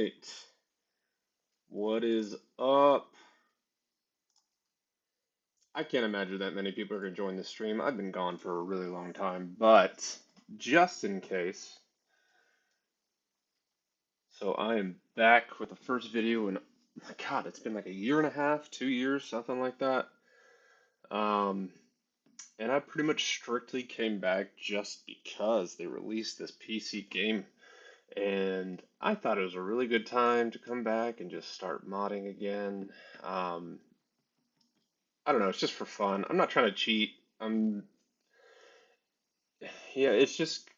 Alright, what is up? I can't imagine that many people are going to join this stream. I've been gone for a really long time, but just in case, so I am back with the first video in, God, it's been like a year and a half, 2 years, something like that. Um, and I pretty much strictly came back just because they released this PC game. And I thought it was a really good time to come back and just start modding again. Um, I don't know, it's just for fun. I'm not trying to cheat. Yeah, it's just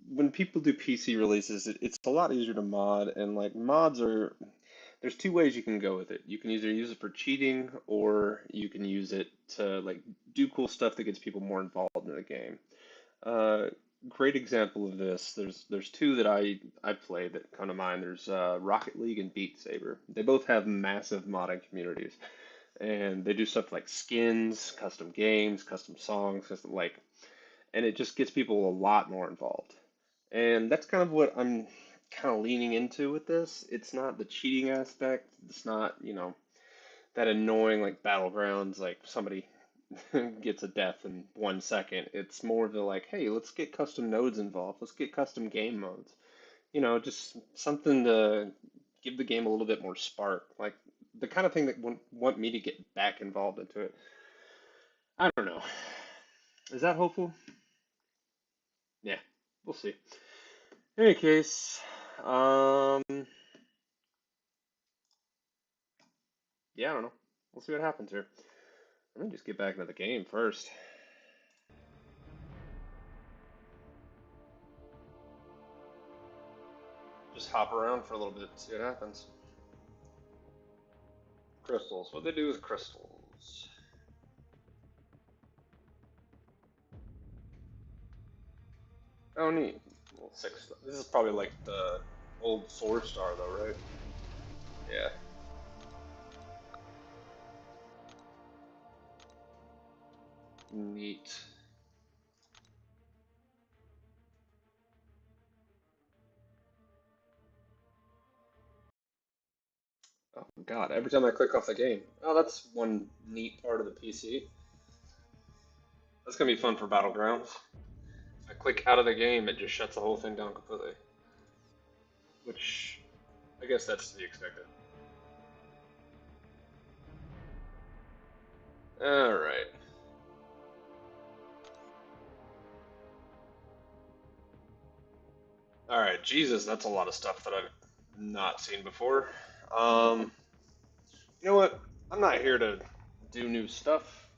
when people do PC releases, it's a lot easier to mod, and like mods are, there's two ways you can go with it. You can either use it for cheating, or you can use it to like do cool stuff that gets people more involved in the game. Uh, Great example of this. There's two that I play that come to mind. There's Rocket League and Beat Saber. They both have massive modding communities, and they do stuff like skins, custom games, custom songs, custom like, and it just gets people a lot more involved. And that's kind of what I'm kind of leaning into with this. It's not the cheating aspect. It's not, that annoying like battlegrounds, like somebody gets a death in 1 second. It's more the like, hey, let's get custom nodes involved. Let's get custom game modes. Just something to give the game a little bit more spark. Like the kind of thing that want me to get back involved into it. I don't know. Is that hopeful? Yeah, we'll see. In any case, yeah, I don't know. We'll see what happens here. Let me just get back into the game first. Just hop around for a little bit, see what happens. Crystals. What they do with crystals? Oh, neat. Well, 6. This is probably like the old 4-star, though, right? Yeah. Neat. Oh God! Every time I click off the game. Oh, that's one neat part of the PC. That's gonna be fun for Battlegrounds. If I click out of the game, it just shuts the whole thing down completely. Which, I guess that's to be expected. Alright. Alright, Jesus, that's a lot of stuff that I've not seen before. Um, you know what? I'm not here to do new stuff.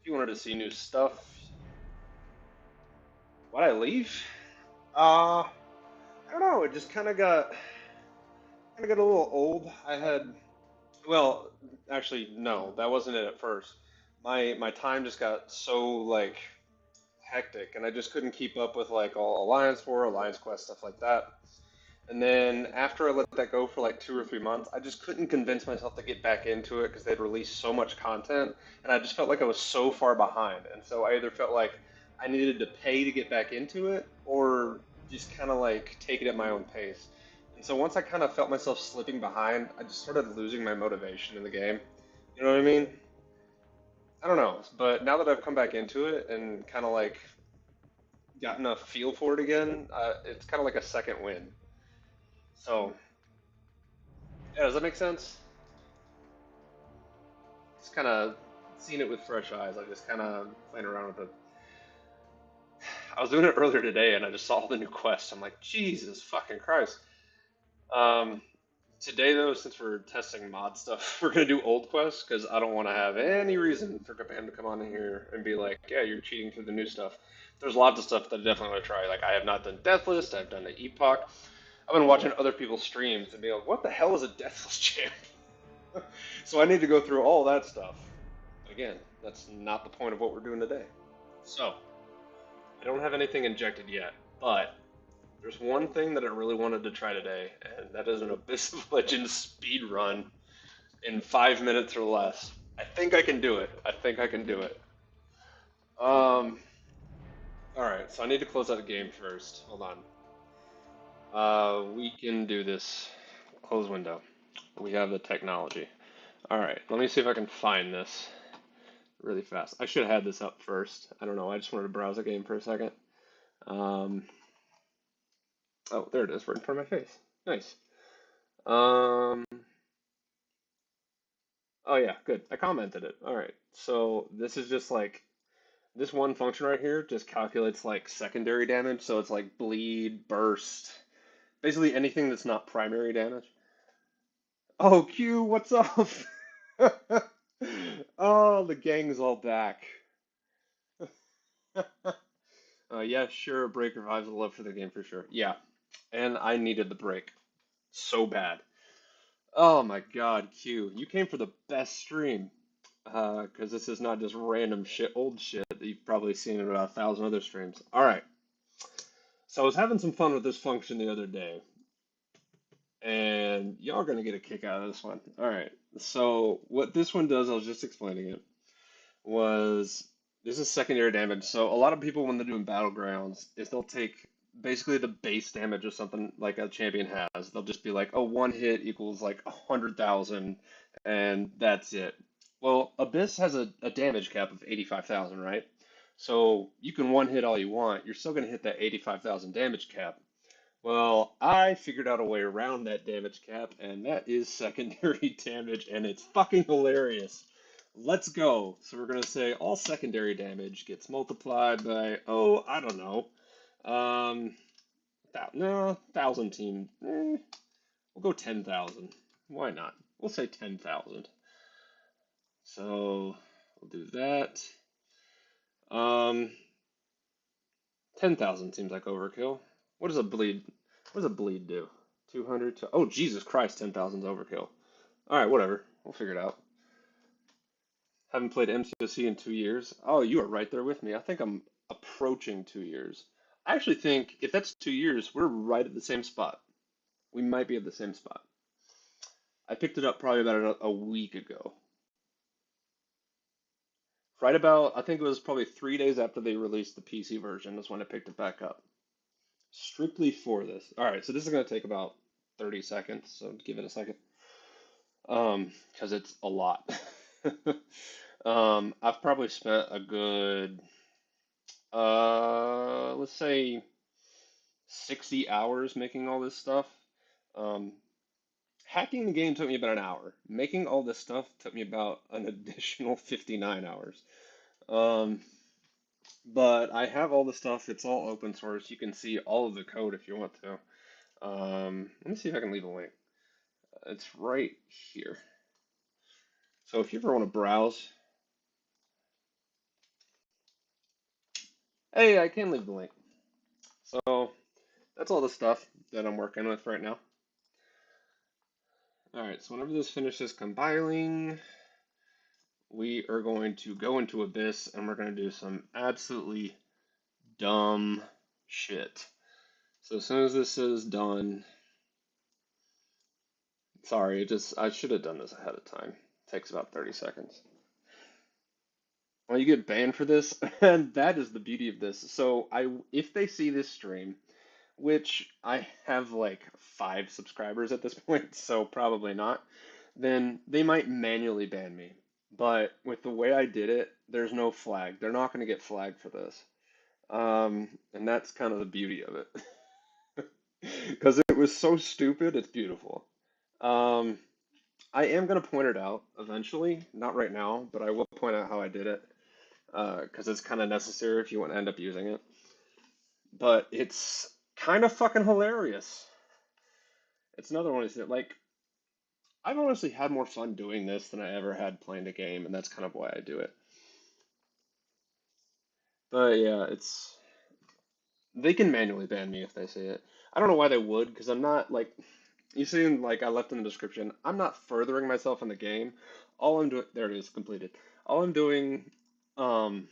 If you wanted to see new stuff, why'd I leave? I don't know. It just kind of got a little old. Well, actually, no, that wasn't it at first. My time just got so like hectic, and I just couldn't keep up with like all Alliance War, Alliance Quest, stuff like that. And then after I let that go for like 2 or 3 months, I just couldn't convince myself to get back into it because they'd released so much content, and I just felt like I was so far behind. And so I either felt like I needed to pay to get back into it, or just kind of like take it at my own pace. And so once I kind of felt myself slipping behind, I just started losing my motivation in the game. You know what I mean? I don't know, but now that I've come back into it and kind of like gotten a feel for it again, it's kind of like a second win. So, yeah, does that make sense? Just kind of seeing it with fresh eyes. I just kind of playing around with it. I was doing it earlier today, and I just saw all the new quests. I'm like, Jesus fucking Christ. Um, Today though, since we're testing mod stuff, we're gonna do old quests because I don't want to have any reason for Japan to come on in here and be like, yeah, you're cheating through the new stuff. There's lots of stuff that I definitely want to try. Like I have not done Deathlist. I've done the Epoch. I've been watching other people's streams and be like, what the hell is a Deathless champ? So I need to go through all that stuff. But again, that's not the point of what we're doing today. So, I don't have anything injected yet, but there's one thing that I really wanted to try today, and that is an Abyss of Legends speed run in 5 minutes or less. I think I can do it. I think I can do it. Alright, so I need to close out the game first. Hold on. We can do this close window. We have the technology. All right, let me see if I can find this really fast. I should have had this up first. I don't know. I just wanted to browse the game for a second. Um, oh, there it is, right in front of my face. Nice. Um, oh yeah, good. I commented it. All right. So this is just like this one function right here just calculates like secondary damage. So it's like bleed, burst, basically anything that's not primary damage. Oh, Q, what's up? Oh, the gang's all back. Yeah, sure, a break revives the love for the game for sure. Yeah, and I needed the break so bad. Oh my God, Q, you came for the best stream. Because this is not just random shit, old shit that you've probably seen in about 1,000 other streams. All right, so I was having some fun with this function the other day, and y'all are gonna get a kick out of this one. All right, so what this one does, I was just explaining it, was this is secondary damage. So a lot of people when they're doing battlegrounds is they'll take basically the base damage of something like a champion has. They'll just be like, oh, one hit equals like 100,000, and that's it. Well, Abyss has a damage cap of 85,000, right? So you can one hit all you want. You're still going to hit that 85,000 damage cap. Well, I figured out a way around that damage cap, and that is secondary damage, and it's fucking hilarious. Let's go. So we're gonna say all secondary damage gets multiplied by, oh, I don't know, um, no, 1,000 team. We'll go 10,000. Why not? We'll say 10,000. So we'll do that. Um, 10,000 seems like overkill. What does a bleed? What does a bleed do? 200 to, oh, Jesus Christ, 10,000 is overkill. All right, whatever. We'll figure it out. Haven't played MCOC in 2 years. Oh, you are right there with me. I think I'm approaching 2 years. I actually think if that's 2 years, we're right at the same spot. We might be at the same spot. I picked it up probably about a week ago. Right about, I think it was probably 3 days after they released the PC version is when I picked it back up. Strictly for this. All right, so this is going to take about 30 seconds, so give it a second. Because it's a lot. I've probably spent a good, let's say 60 hours making all this stuff. Um, Hacking the game took me about an hour. Making all this stuff took me about an additional 59 hours. Um, but I have all the stuff. It's all open source. You can see all of the code if you want to. Let me see if I can leave a link. It's right here. So if you ever want to browse, hey, I can leave the link. So that's all the stuff that I'm working with right now. All right, so whenever this finishes compiling, we are going to go into Abyss and we're going to do some absolutely dumb shit. So as soon as this is done, sorry, I should have done this ahead of time. It takes about 30 seconds. Well, you get banned for this, and that is the beauty of this. So if they see this stream, which I have like 5 subscribers at this point, so probably not, then they might manually ban me. But with the way I did it, there's no flag. They're not going to get flagged for this. And that's kind of the beauty of it. Because it was so stupid, it's beautiful. Um, I am going to point it out eventually, not right now, but I will point out how I did it. Because it's kind of necessary if you want to end up using it. But it's kind of fucking hilarious. It's another one is that, like, I've honestly had more fun doing this than I ever had playing the game, and that's kind of why I do it. But yeah, they can manually ban me if they see it. I don't know why they would, because I'm not like you see, like I left in the description. I'm not furthering myself in the game. All I'm doing, there it is, completed. All I'm doing, um,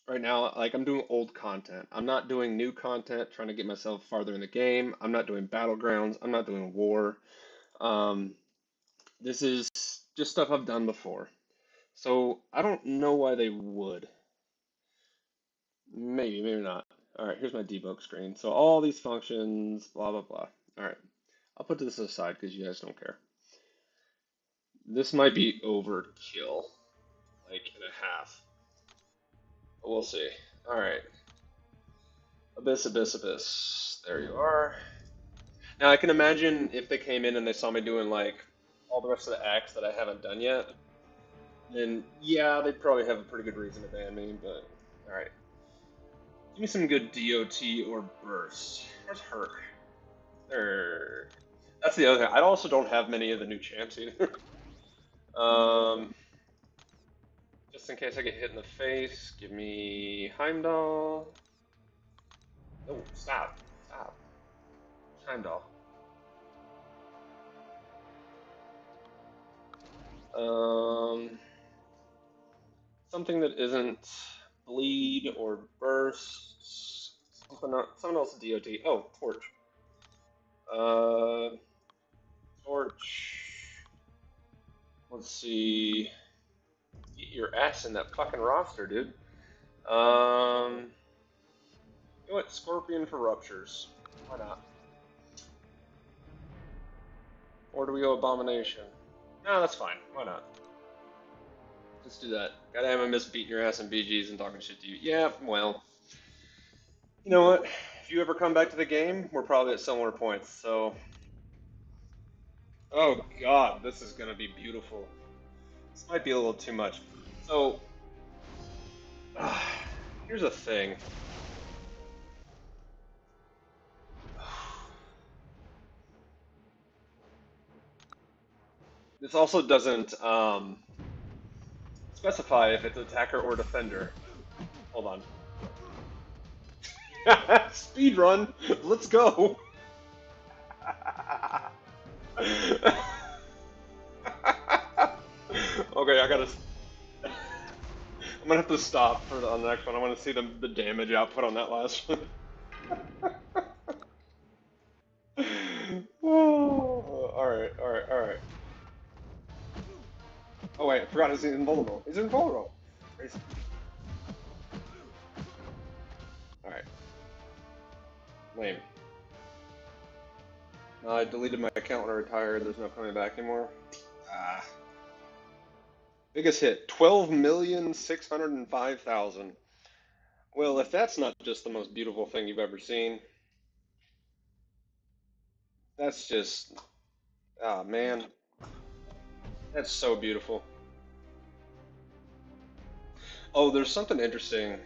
right now, like I'm doing old content. I'm not doing new content, trying to get myself farther in the game. I'm not doing battlegrounds. I'm not doing war. Um, this is just stuff I've done before. So I don't know why they would. Maybe not. All right, here's my debug screen. So all these functions, blah, blah, blah. All right, I'll put this aside because you guys don't care. This might be overkill, like and a half. But we'll see. All right, Abyss, Abyss, Abyss. There you are. Now I can imagine if they came in and they saw me doing like all the rest of the acts that I haven't done yet, then yeah, they'd probably have a pretty good reason to ban me. But all right, give me some good DOT or burst. Where's Herc? There. That's the other thing. I also don't have many of the new champs either. Just in case I get hit in the face, give me Heimdall. Oh, stop. Stop. Heimdall. Something that isn't bleed or burst. Something else DOT. Oh, torch. Torch. Let's see. Get your ass in that fucking roster, dude. You know what? Scorpion for ruptures. Why not? Or do we go Abomination? No, that's fine. Why not? Let's do that. Goddamn, I miss beating your ass in BGs and talking shit to you. Yeah, well. You know what? If you ever come back to the game, we're probably at similar points, so... Oh god, this is gonna be beautiful. This might be a little too much. So... here's a thing. This also doesn't, specify if it's attacker or defender. Hold on. Speed run. Let's go. Okay, I gotta. I'm gonna have to stop for on the next one. I want to see the damage output on that last one. All right, all right, all right. Oh wait, I forgot he's invulnerable. He's invulnerable. All right. Lame. I deleted my account when I retired. There's no coming back anymore. Ah. Biggest hit, 12,605,000. Well, if that's not just the most beautiful thing you've ever seen, that's just, ah, man, that's so beautiful. Oh, there's something interesting.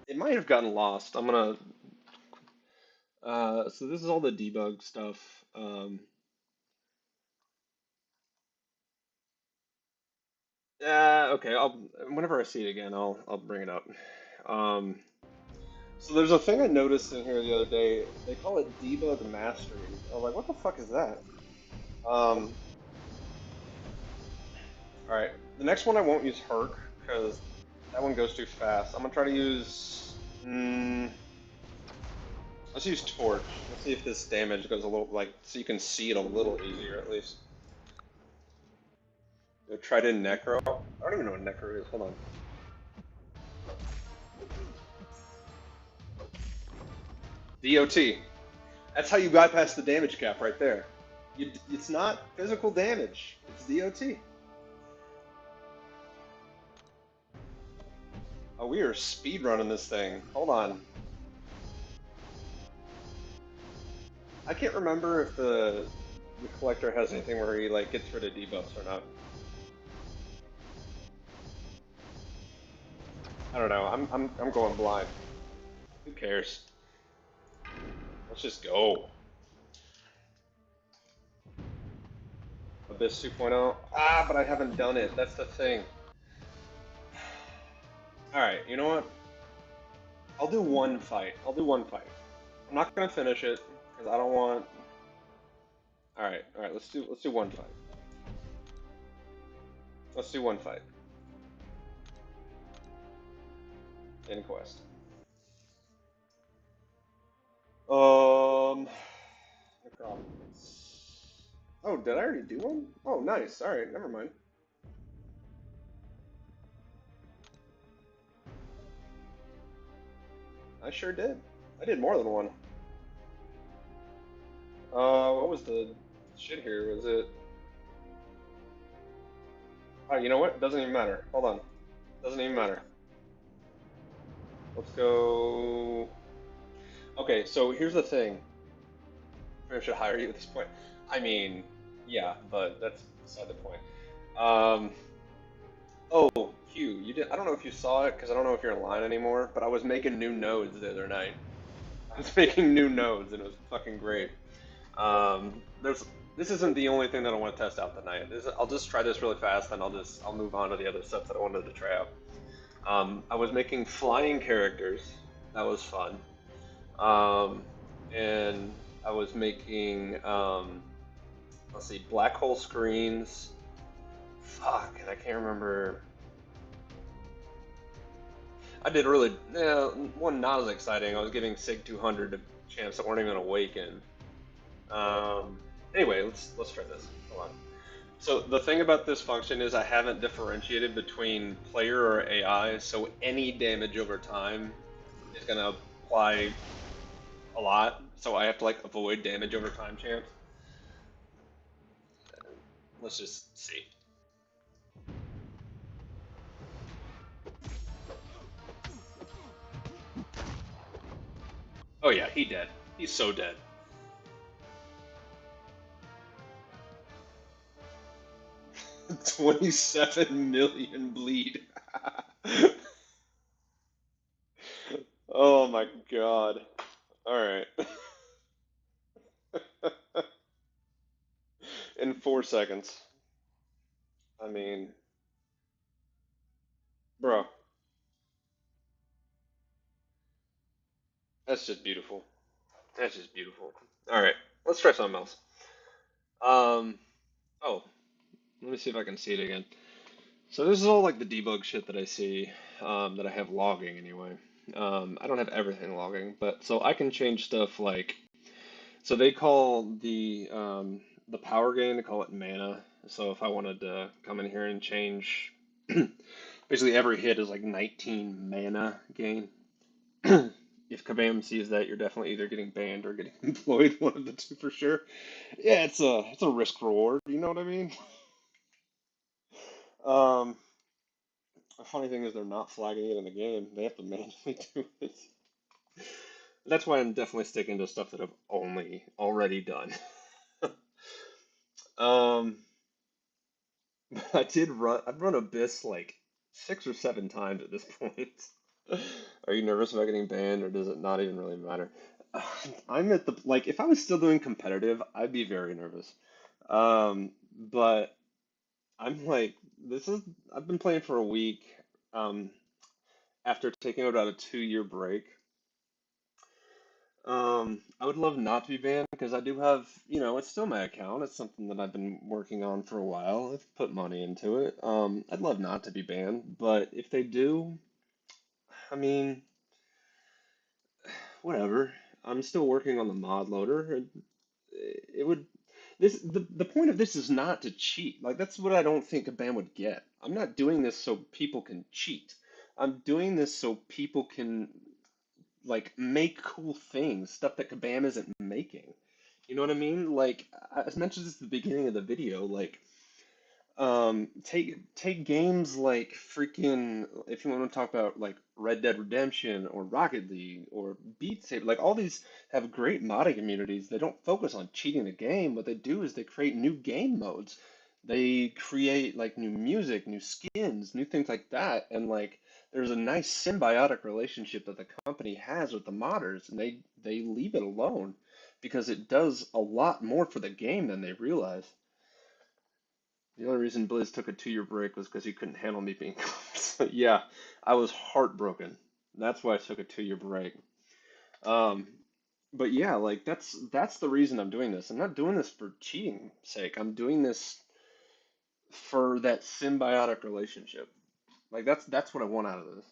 It might have gotten lost. I'm gonna, so this is all the debug stuff. Okay, whenever I see it again, I'll bring it up. Um, so there's a thing I noticed in here the other day. They call it debug mastery. I was like, what the fuck is that? All right, the next one I won't use Herc because that one goes too fast. I'm gonna try to use. Let's use Torch. Let's see if this damage goes a little like so you can see it a little easier at least. Try to Necro. I don't even know what Necro is. Hold on. DOT. That's how you bypass the damage cap right there. It's not physical damage. It's DOT. Oh, we are speed running this thing. Hold on. I can't remember if the collector has anything where he like gets rid of debuffs or not. I don't know. I'm going blind. Who cares? Let's just go. Abyss 2.0. Ah, but I haven't done it. That's the thing. Alright, you know what? I'll do one fight. I'll do one fight. I'm not gonna finish it, because I don't want... Alright, let's do one fight. Let's do one fight. In quest. Oh, did I already do one? Oh, nice. Alright, never mind. I sure did. I did more than one. What was the shit here? Was it? Oh, you know what? Doesn't even matter. Hold on. Doesn't even matter. Let's go. Okay, so here's the thing. Maybe I should hire you at this point. I mean, yeah, but that's beside the point. Um, oh, Hugh, you did. I don't know if you saw it because I don't know if you're in line anymore. But I was making new nodes the other night. I was making new nodes and it was fucking great. There's this isn't the only thing that I want to test out tonight. I'll just try this really fast, and I'll move on to the other stuff that I wanted to try out. I was making flying characters. That was fun. Um, and I was making let's see, black hole screens. Fuck, and I can't remember. I did really one not as exciting. I was giving Sig 200 a chance that weren't even awakened. Um, anyway, let's try this. Hold on. So the thing about this function is I haven't differentiated between player or AI, so any damage over time is gonna apply a lot. So I have to like avoid damage over time chance. Let's just see. Oh yeah, he dead. He's so dead. 27 million bleed. Oh my god. Alright. In 4 seconds. I mean, bro, that's just beautiful. That's just beautiful. Alright, let's try something else. Um, oh, let me see if I can see it again. So this is all like the debug shit that I see, that I have logging anyway. I don't have everything logging, but so I can change stuff like, so they call the power gain, they call it mana. So if I wanted to come in here and change, basically every hit is like 19 mana gain. If Kabam sees that, you're definitely either getting banned or getting employed, one of the two for sure. Yeah, it's a risk reward, you know what I mean? Um, the funny thing is they're not flagging it in the game. They have to manually do it. That's why I'm definitely sticking to stuff that I've only already done. Um, I've run Abyss like 6 or 7 times at this point. Are you nervous about getting banned, or does it not even really matter? I'm at the like if I was still doing competitive, I'd be very nervous. But I'm like this is I've been playing for a week. Um, After taking about a 2 year break. I would love not to be banned because I do have, it's still my account. It's something that I've been working on for a while. I've put money into it. I'd love not to be banned, but if they do, I mean, whatever. I'm still working on the mod loader. It would the point of this is not to cheat. Like that's what I don't think a ban would get. I'm not doing this so people can cheat. I'm doing this so people can like make cool things, stuff that Kabam isn't making. You know what I mean? Like I mentioned this at the beginning of the video. Like take games like freaking if you want to talk about like Red Dead Redemption or Rocket League or Beat Saber, like all these have great modding communities. They don't focus on cheating the game. What they do is they create new game modes. They create like new music, new skins, new things like that, and like there's a nice symbiotic relationship that the company has with the modders, and they leave it alone because it does a lot more for the game than they realize. The only reason Blizz took a 2 year break was because he couldn't handle me being so, yeah, I was heartbroken. That's why I took a 2 year break. Um, but yeah, like that's the reason I'm doing this. I'm not doing this for cheating sake. I'm doing this for that symbiotic relationship. Like that's what I want out of this.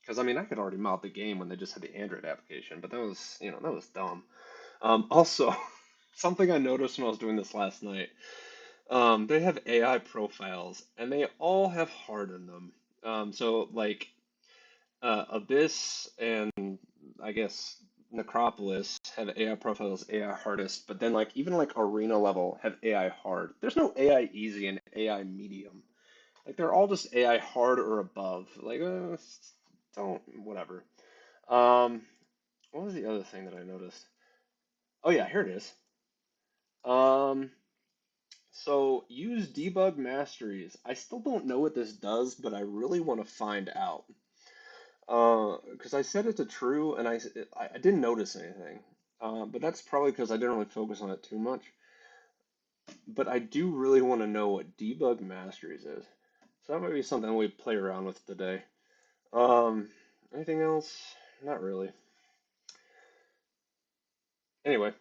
Because I mean, I could already mod the game when they just had the Android application, but that was, that was dumb. Also, something I noticed when I was doing this last night. They have AI profiles, and they all have heart in them. So like Abyss and I guess Necropolis have AI profiles, AI hardest, but then like even like arena level have AI hard. There's no AI easy and AI medium. Like they're all just AI hard or above. Like don't whatever. Um, what was the other thing that I noticed? Oh yeah, here it is. Um, so use debug masteries. I still don't know what this does, but I really want to find out. Because I set it to true and I didn't notice anything. But that's probably because I didn't really focus on it too much. But I do really want to know what debug masteries is. So that might be something we play around with today. Um, Anything else? Not really. Anyway,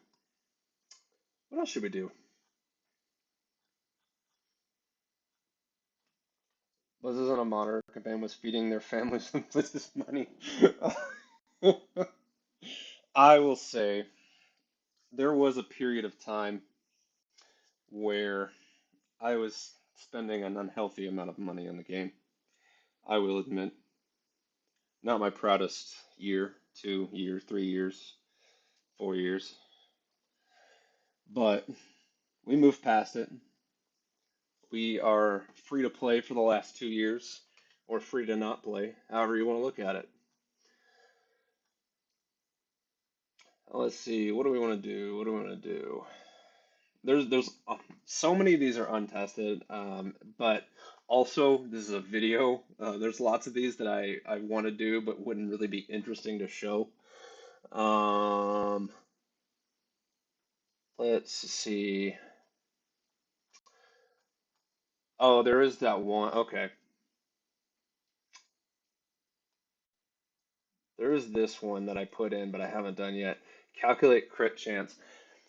what else should we do? Was this on a monitor campaign was feeding their families with this money? I will say there was a period of time where I was spending an unhealthy amount of money on the game. I will admit, not my proudest year, 2 years, 3 years, 4 years, but we moved past it. We are free to play for the last 2 years, or free to not play, however you want to look at it. Let's see, what do we want to do? What do we want to do? There's so many of these are untested, but also this is a video. There's lots of these that I want to do, but wouldn't really be interesting to show. Um, let's see. Oh, there is that one. Okay, there is this one that I put in, but I haven't done yet. Calculate crit chance.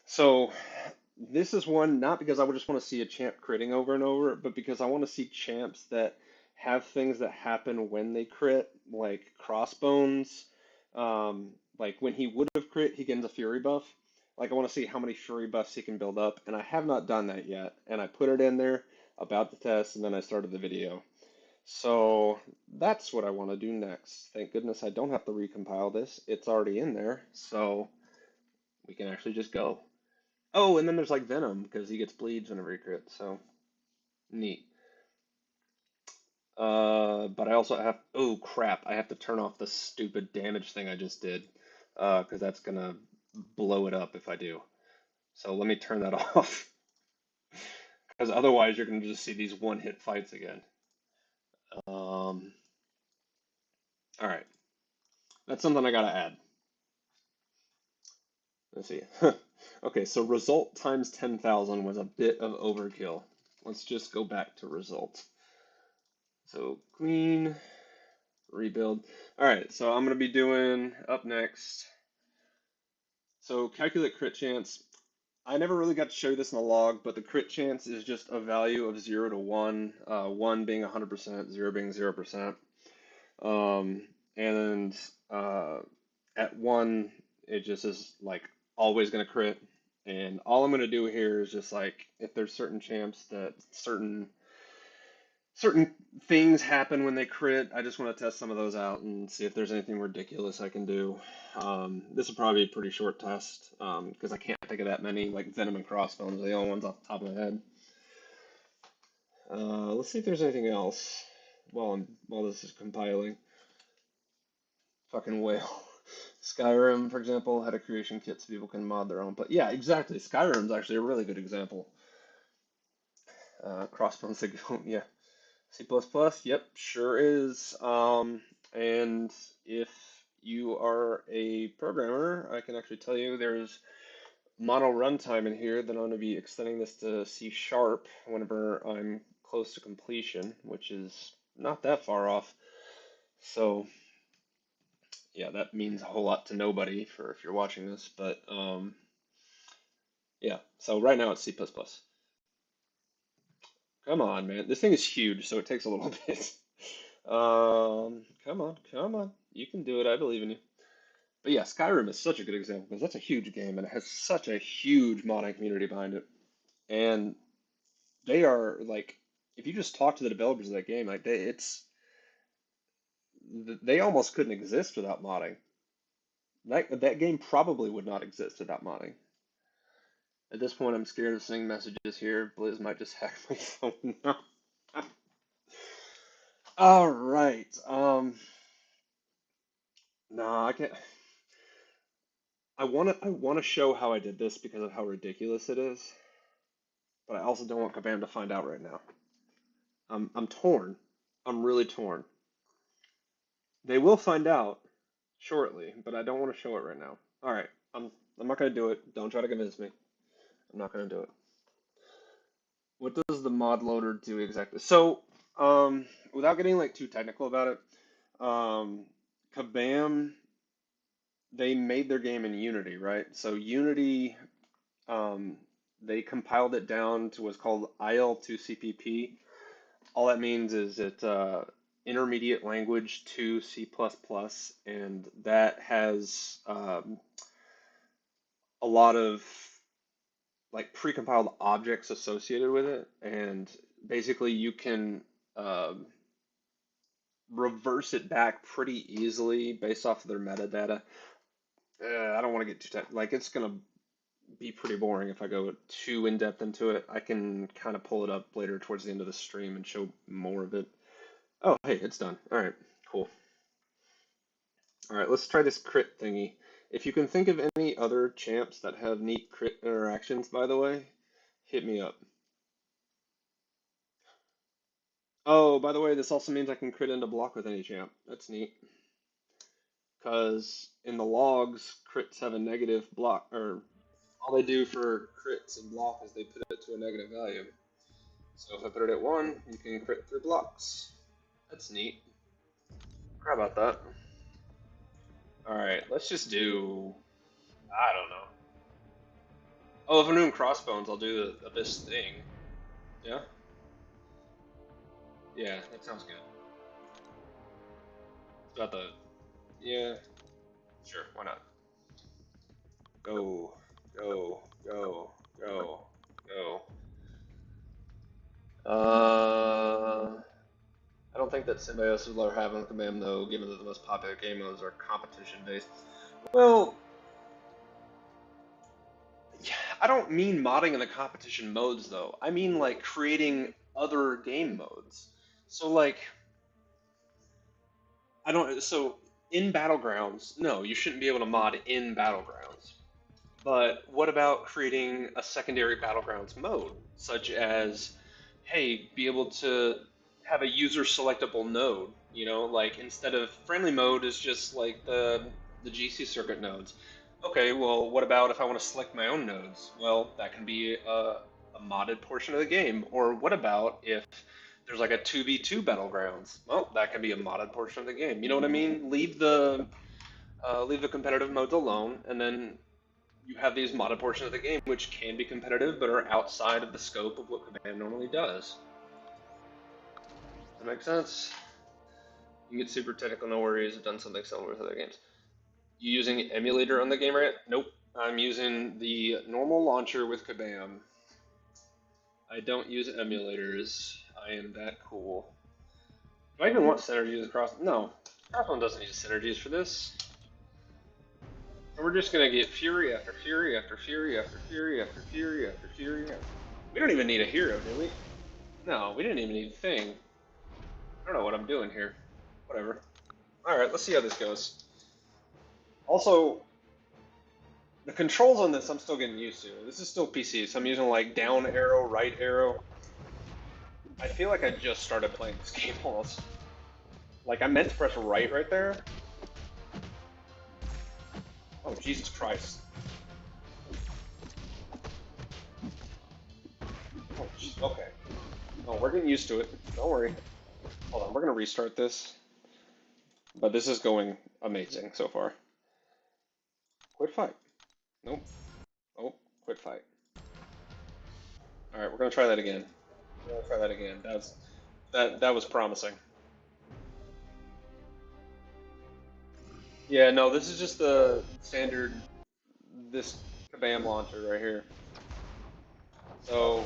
So this is one not because I would just want to see a champ critting over and over, but because I want to see champs that have things that happen when they crit, like Crossbones. Like when he would have crit, he gains a Fury buff. Like I want to see how many Fury buffs he can build up, and I have not done that yet. And I put it in there about the test, and then I started the video. So that's what I want to do next. Thank goodness I don't have to recompile this. It's already in there, so we can actually just go. Oh, and then there's like Venom because he gets bleeds whenever he crits, so neat. But I also have, oh crap, I have to turn off the stupid damage thing I just did, because that's gonna blow it up if I do. So let me turn that off, because otherwise you're gonna just see these one-hit fights again. All right, that's something I gotta add. Let's see. Okay, so result times 10,000 was a bit of overkill. Let's just go back to result. So clean, rebuild. All right, so I'm going to be doing up next. So calculate crit chance. I never really got to show you this in the log, but the crit chance is just a value of 0 to 1, 1 being 100%, 0 being 0%. And at 1, it just is like always going to crit. And all I'm going to do here is just like if there's certain champs that certain things happen when they crit. I just want to test some of those out and see if there's anything ridiculous I can do. This will probably be a pretty short test because I can't think of that many. Like Venom and Crossbones are the only ones off the top of my head. Let's see if there's anything else while this is compiling. Fucking whale. Skyrim, for example, had a creation kit so people can mod their own. But yeah, exactly. Skyrim's actually a really good example. Crossbones, yeah. C++, yep, sure is. And if you are a programmer, I can actually tell you there's mono runtime in here that I'm going to be extending this to C sharp whenever I'm close to completion, which is not that far off. So yeah, that means a whole lot to nobody for if you're watching this, but yeah. So right now it's C++. Come on, man. This thing is huge, so it takes a little bit. Come on, come on. You can do it. I believe in you. But yeah, Skyrim is such a good example because that's a huge game and it has such a huge modding community behind it. And they are like, if you just talk to the developers of that game, like they almost couldn't exist without modding. That game probably would not exist without modding. At this point, I'm scared of sending messages here. Blizz might just hack my phone now. All right. No, I can't. I wanna show how I did this because of how ridiculous it is, but I also don't want Kabam to find out right now. I'm torn. I'm really torn. They will find out shortly, but I don't want to show it right now. All right. I'm not gonna do it. Don't try to convince me. I'm not gonna do it. What does the mod loader do exactly? So, without getting like too technical about it, Kabam, they made their game in Unity, right? So Unity, um, they compiled it down to what's called IL2CPP. All that means is it's intermediate language to C++, and that has a lot of like precompiled objects associated with it, and basically you can um reverse it back pretty easily based off of their metadata. I don't want to get too like it's gonna be pretty boring if I go too in depth into it. I can kind of pull it up later towards the end of the stream and show more of it. Oh, hey, it's done. All right, cool. All right, let's try this crit thingy. If you can think of any other champs that have neat crit interactions, by the way, hit me up. Oh, by the way, this also means I can crit into block with any champ. That's neat. Because in the logs, crits have a negative block, or all they do for crits and block is they put it to a negative value. So if I put it at 1, you can crit through blocks. That's neat. How about that? Alright, let's just do... I don't know. Oh, if I'm doing crossbones, I'll do the abyss thing. Yeah? Yeah, that sounds good. It's about the... Yeah, sure, why not? Go, go, go, go, go. I don't think that Symbiosis will ever have on command though, given that the most popular game modes are competition based. Well, yeah, I don't mean modding in the competition modes though. I mean like creating other game modes. So like I don't so in Battlegrounds, no, you shouldn't be able to mod in Battlegrounds. But what about creating a secondary Battlegrounds mode, such as, hey, be able to have a user selectable node, you know, like instead of friendly mode is just like the GC circuit nodes. Okay, well, what about if I want to select my own nodes? Well, that can be a modded portion of the game. Or what about if there's like a 2v2 battlegrounds? Well, that can be a modded portion of the game. You know what I mean? Leave the competitive modes alone, and then you have these modded portions of the game which can be competitive but are outside of the scope of what Command normally does. Does that make sense? You can get super technical, no worries. I've done something similar with other games. You using emulator on the game, right? Nope. I'm using the normal launcher with Kabam. I don't use emulators. I am that cool. Do I even want synergies across? No. Crossbone doesn't use synergies for this. And we're just gonna get fury after fury after fury after fury after fury after fury. We don't even need a hero, do we? No, we didn't even need a thing. I don't know what I'm doing here. Whatever. Alright, let's see how this goes. Also, the controls on this I'm still getting used to. This is still PC, so I'm using like down arrow, right arrow. I feel like I just started playing this game almost. Like I meant to press right there. Oh, Jesus Christ. Oh, okay. Oh, we're getting used to it. Don't worry. Hold on, we're gonna restart this. But this is going amazing so far. Quit fight. Nope. Oh, quit fight. Alright, we're gonna try that again. We're gonna try that again. That was promising. Yeah, no, this is just the standard this Kabam launcher right here. So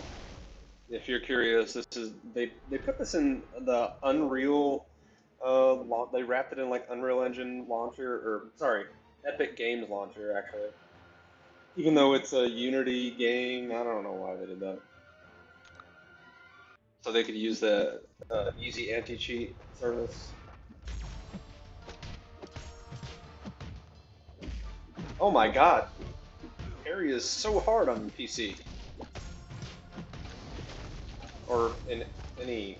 if you're curious, this is they put this in the Unreal they wrapped it in like Unreal Engine launcher or sorry, Epic Games Launcher, actually. Even though it's a Unity game, I don't know why they did that. So they could use the easy anti-cheat service. Oh my god, parry is so hard on PC. Or in any...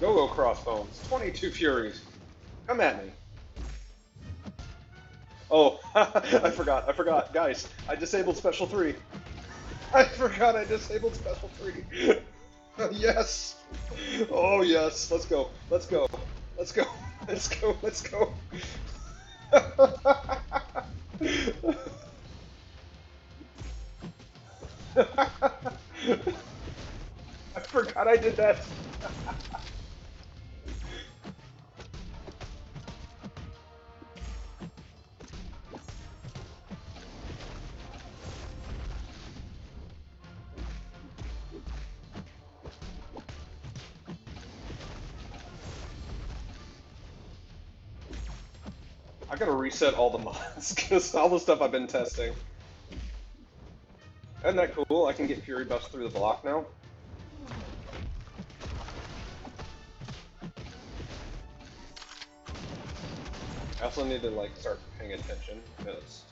Go Crossbones, 22 Furies. Come at me. Oh, I forgot. Guys, I disabled Special 3. I forgot I disabled Special 3. Yes! Oh yes, let's go. Let's go. Let's go. Let's go. Let's go. I forgot I did that. I gotta reset all the mods, because all the stuff I've been testing. Isn't that cool? I can get Fury buffs through the block now. I also need to, like, start paying attention, because...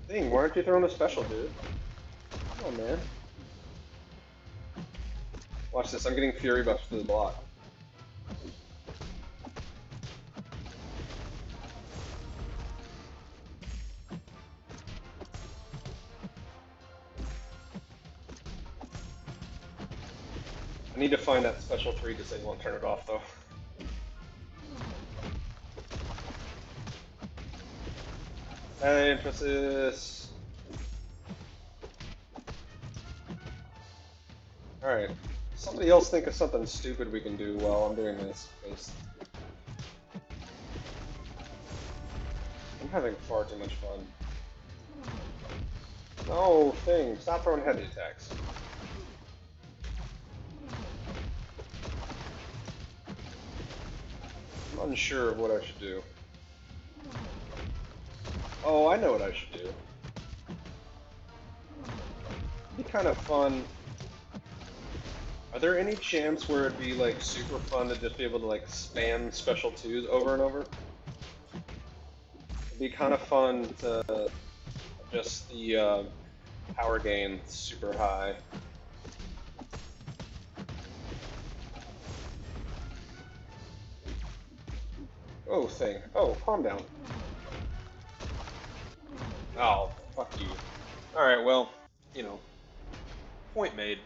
Dang, why aren't you throwing a special, dude? Come on, man. Watch this, I'm getting Fury buffs through the block. I need to find that special 3 disable and turn it off, though. Hey, emphasis. Alright. Somebody else think of something stupid we can do while I'm doing this, because I'm having far too much fun. No, thing. Stop throwing heavy attacks. I'm unsure of what I should do. Oh, I know what I should do. It'd be kind of fun. Are there any champs where it'd be like super fun to just be able to like spam special 2s over and over? It'd be kind of fun to adjust the power gain super high. Oh, thing. Oh, calm down. Oh, fuck you. Alright, well, you know, point made.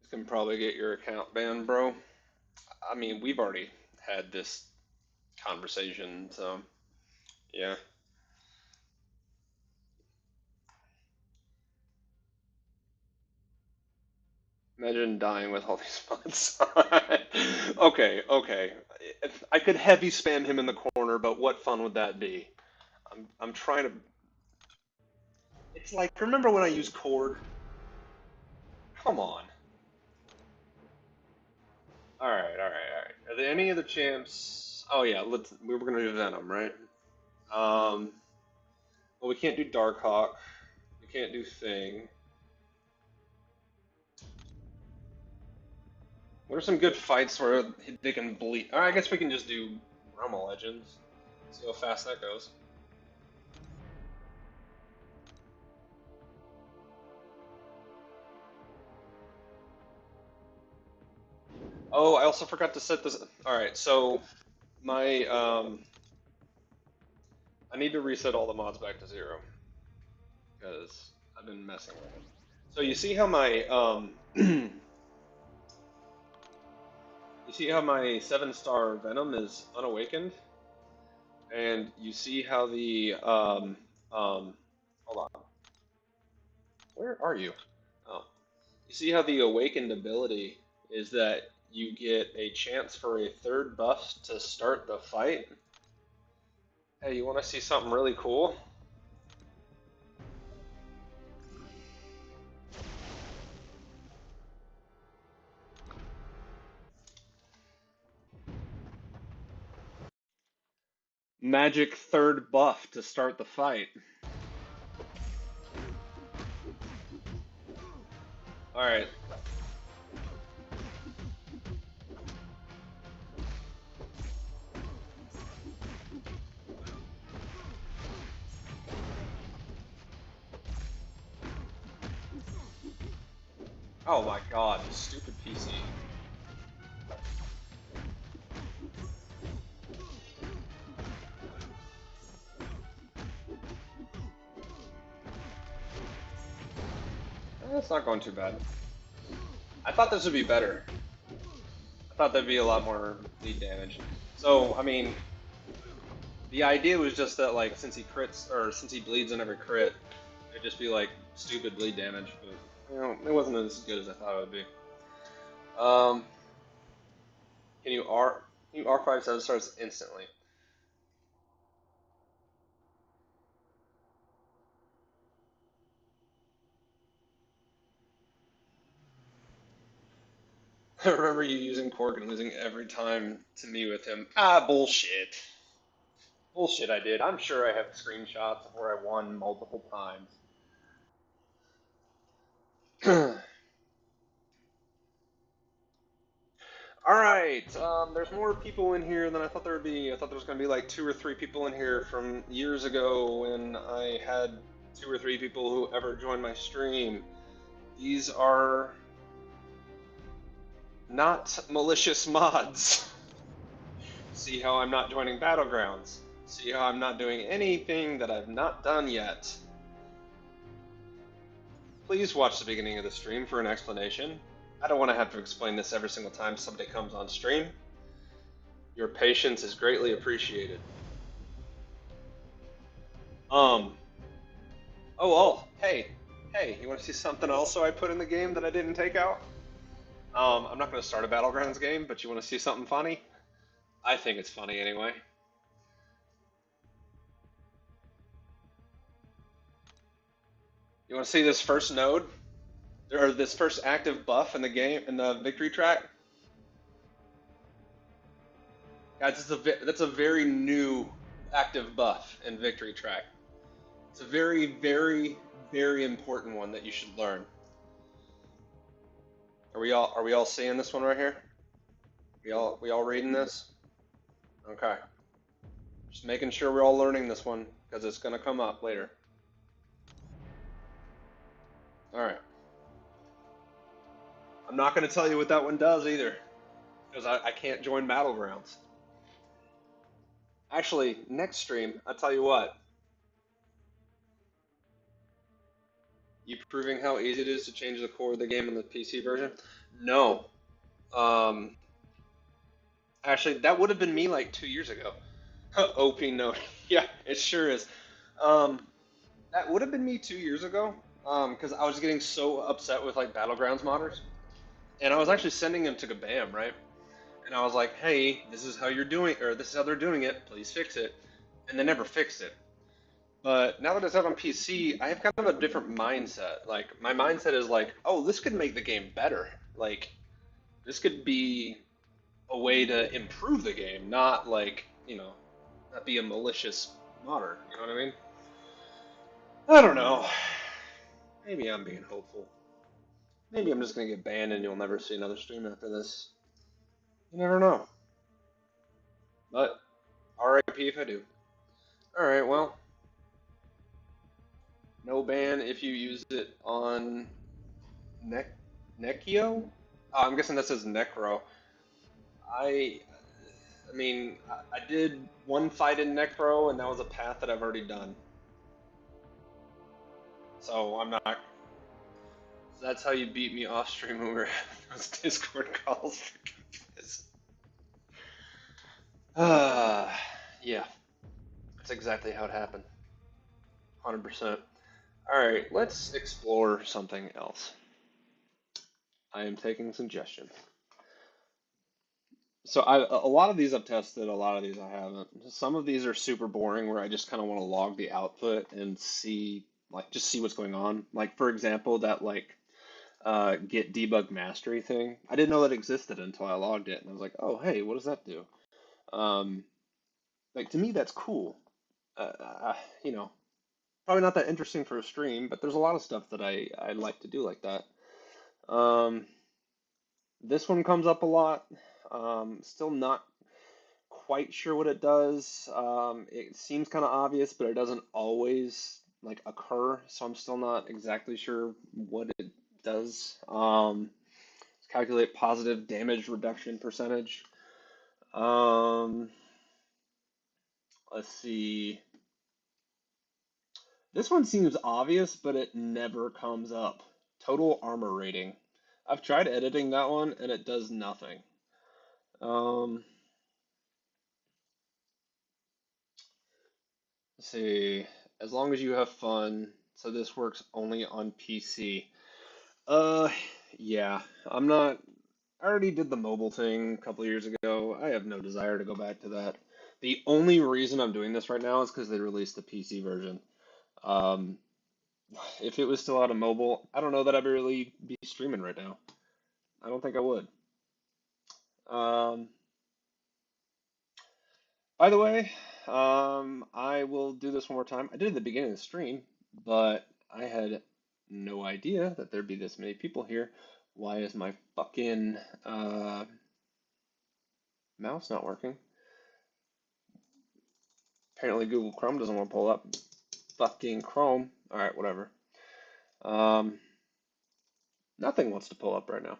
This can probably get your account banned, bro. I mean, we've already had this conversation, so, yeah. Imagine dying with all these mods. Okay, okay. If I could heavy spam him in the corner, but what fun would that be? I'm trying to... It's like, remember when I used Cord? Come on. Alright. Are there any of the champs... Oh yeah, we were gonna do Venom, right? Well, we can't do Darkhawk. We can't do Thing. What are some good fights where they can bleed? I guess we can just do Realm of Legends. See how fast that goes. Oh, I also forgot to set this. Alright, so my I need to reset all the mods back to 0 because I've been messing with them. So you see how my you see how my 7-star Venom is unawakened, and you see how the hold on, where are you? Oh, you see how the awakened ability is that you get a chance for a third buff to start the fight. Hey, you want to see something really cool? Magic third buff to start the fight. Alright. Oh my god, this stupid PC. It's not going too bad. I thought this would be better. I thought there'd be a lot more bleed damage. So, I mean, the idea was just that, like, since he crits, or since he bleeds on every crit, it'd just be, like, stupid bleed damage, but, you know, it wasn't as good as I thought it would be. Can you R5 7 stars instantly? I remember you using Cork and losing every time to me with him. Ah, bullshit. Bullshit I did. I'm sure I have screenshots of where I won multiple times. Alright, there's more people in here than I thought there would be. I thought there was going to be like 2 or 3 people in here from years ago when I had 2 or 3 people who ever joined my stream. These are not malicious mods. See how I'm not joining Battlegrounds. See how I'm not doing anything that I've not done yet. Please watch the beginning of the stream for an explanation. I don't want to have to explain this every single time somebody comes on stream. Your patience is greatly appreciated. Oh, hey, you want to see something also I put in the game that I didn't take out? I'm not going to start a Battlegrounds game, but you want to see something funny? I think it's funny anyway. You want to see this first node? Or this first active buff in the game, in the victory track? Guys, that's a very new active buff in victory track. It's a very, very, very important one that you should learn. Are we all seeing this one right here? We all reading this? Okay. Just making sure we're all learning this one because it's gonna come up later. All right. I'm not gonna tell you what that one does either because I can't join Battlegrounds. Actually, next stream, I'll tell you what. You proving how easy it is to change the core of the game in the PC version? No. Actually, that would have been me like 2 years ago. OP note. Yeah, it sure is. That would have been me 2 years ago. Because I was getting so upset with like Battlegrounds modders, and I was actually sending them to Kabam, right? And I was like, hey, this is how you're doing, or this is how they're doing it. Please fix it. And they never fixed it. But now that it's out on PC, I have kind of a different mindset. Like my mindset is like, oh, this could make the game better. Like this could be a way to improve the game, not like, not be a malicious modder. You know what I mean? I don't know. Maybe I'm being hopeful. Maybe I'm just gonna get banned and you'll never see another stream after this. You never know. But RIP if I do. Alright, well. No ban if you use it on Nekio? Oh, I'm guessing that says Necro. I mean, I did one fight in Necro, and that was a path that I've already done. So I'm not. So that's how you beat me off stream when we were having those Discord calls. Yeah, that's exactly how it happened. 100%. Alright, let's explore something else. I am taking suggestions. So a lot of these I've tested, a lot of these I haven't. Some of these are super boring where I just kind of want to log the output and see like just see what's going on. Like for example, that like get debug mastery thing. I didn't know that existed until I logged it and I was like, "Oh, hey, what does that do?" Um like to me that's cool. You know, probably not that interesting for a stream, but there's a lot of stuff that I like to do like that. Um this one comes up a lot. Still not quite sure what it does. It seems kind of obvious, but it doesn't always like occur, so I'm still not exactly sure what it does. Calculate positive damage reduction percentage. Um, let's see. This one seems obvious, but it never comes up. Total armor rating. I've tried editing that one, and it does nothing. Um, let's see. As long as you have fun. So this works only on PC. Uh, yeah, I'm not. I already did the mobile thing a couple of years ago. I have no desire to go back to that. The only reason I'm doing this right now is because they released the PC version. Um, if it was still out of mobile, I don't know that I'd really be streaming right now. I don't think I would. Um, by the way, I will do this one more time. I did it at the beginning of the stream, but I had no idea that there'd be this many people here. Why is my fucking mouse not working? Apparently Google Chrome doesn't want to pull up. Fucking Chrome. All right, whatever. Um, nothing wants to pull up right now.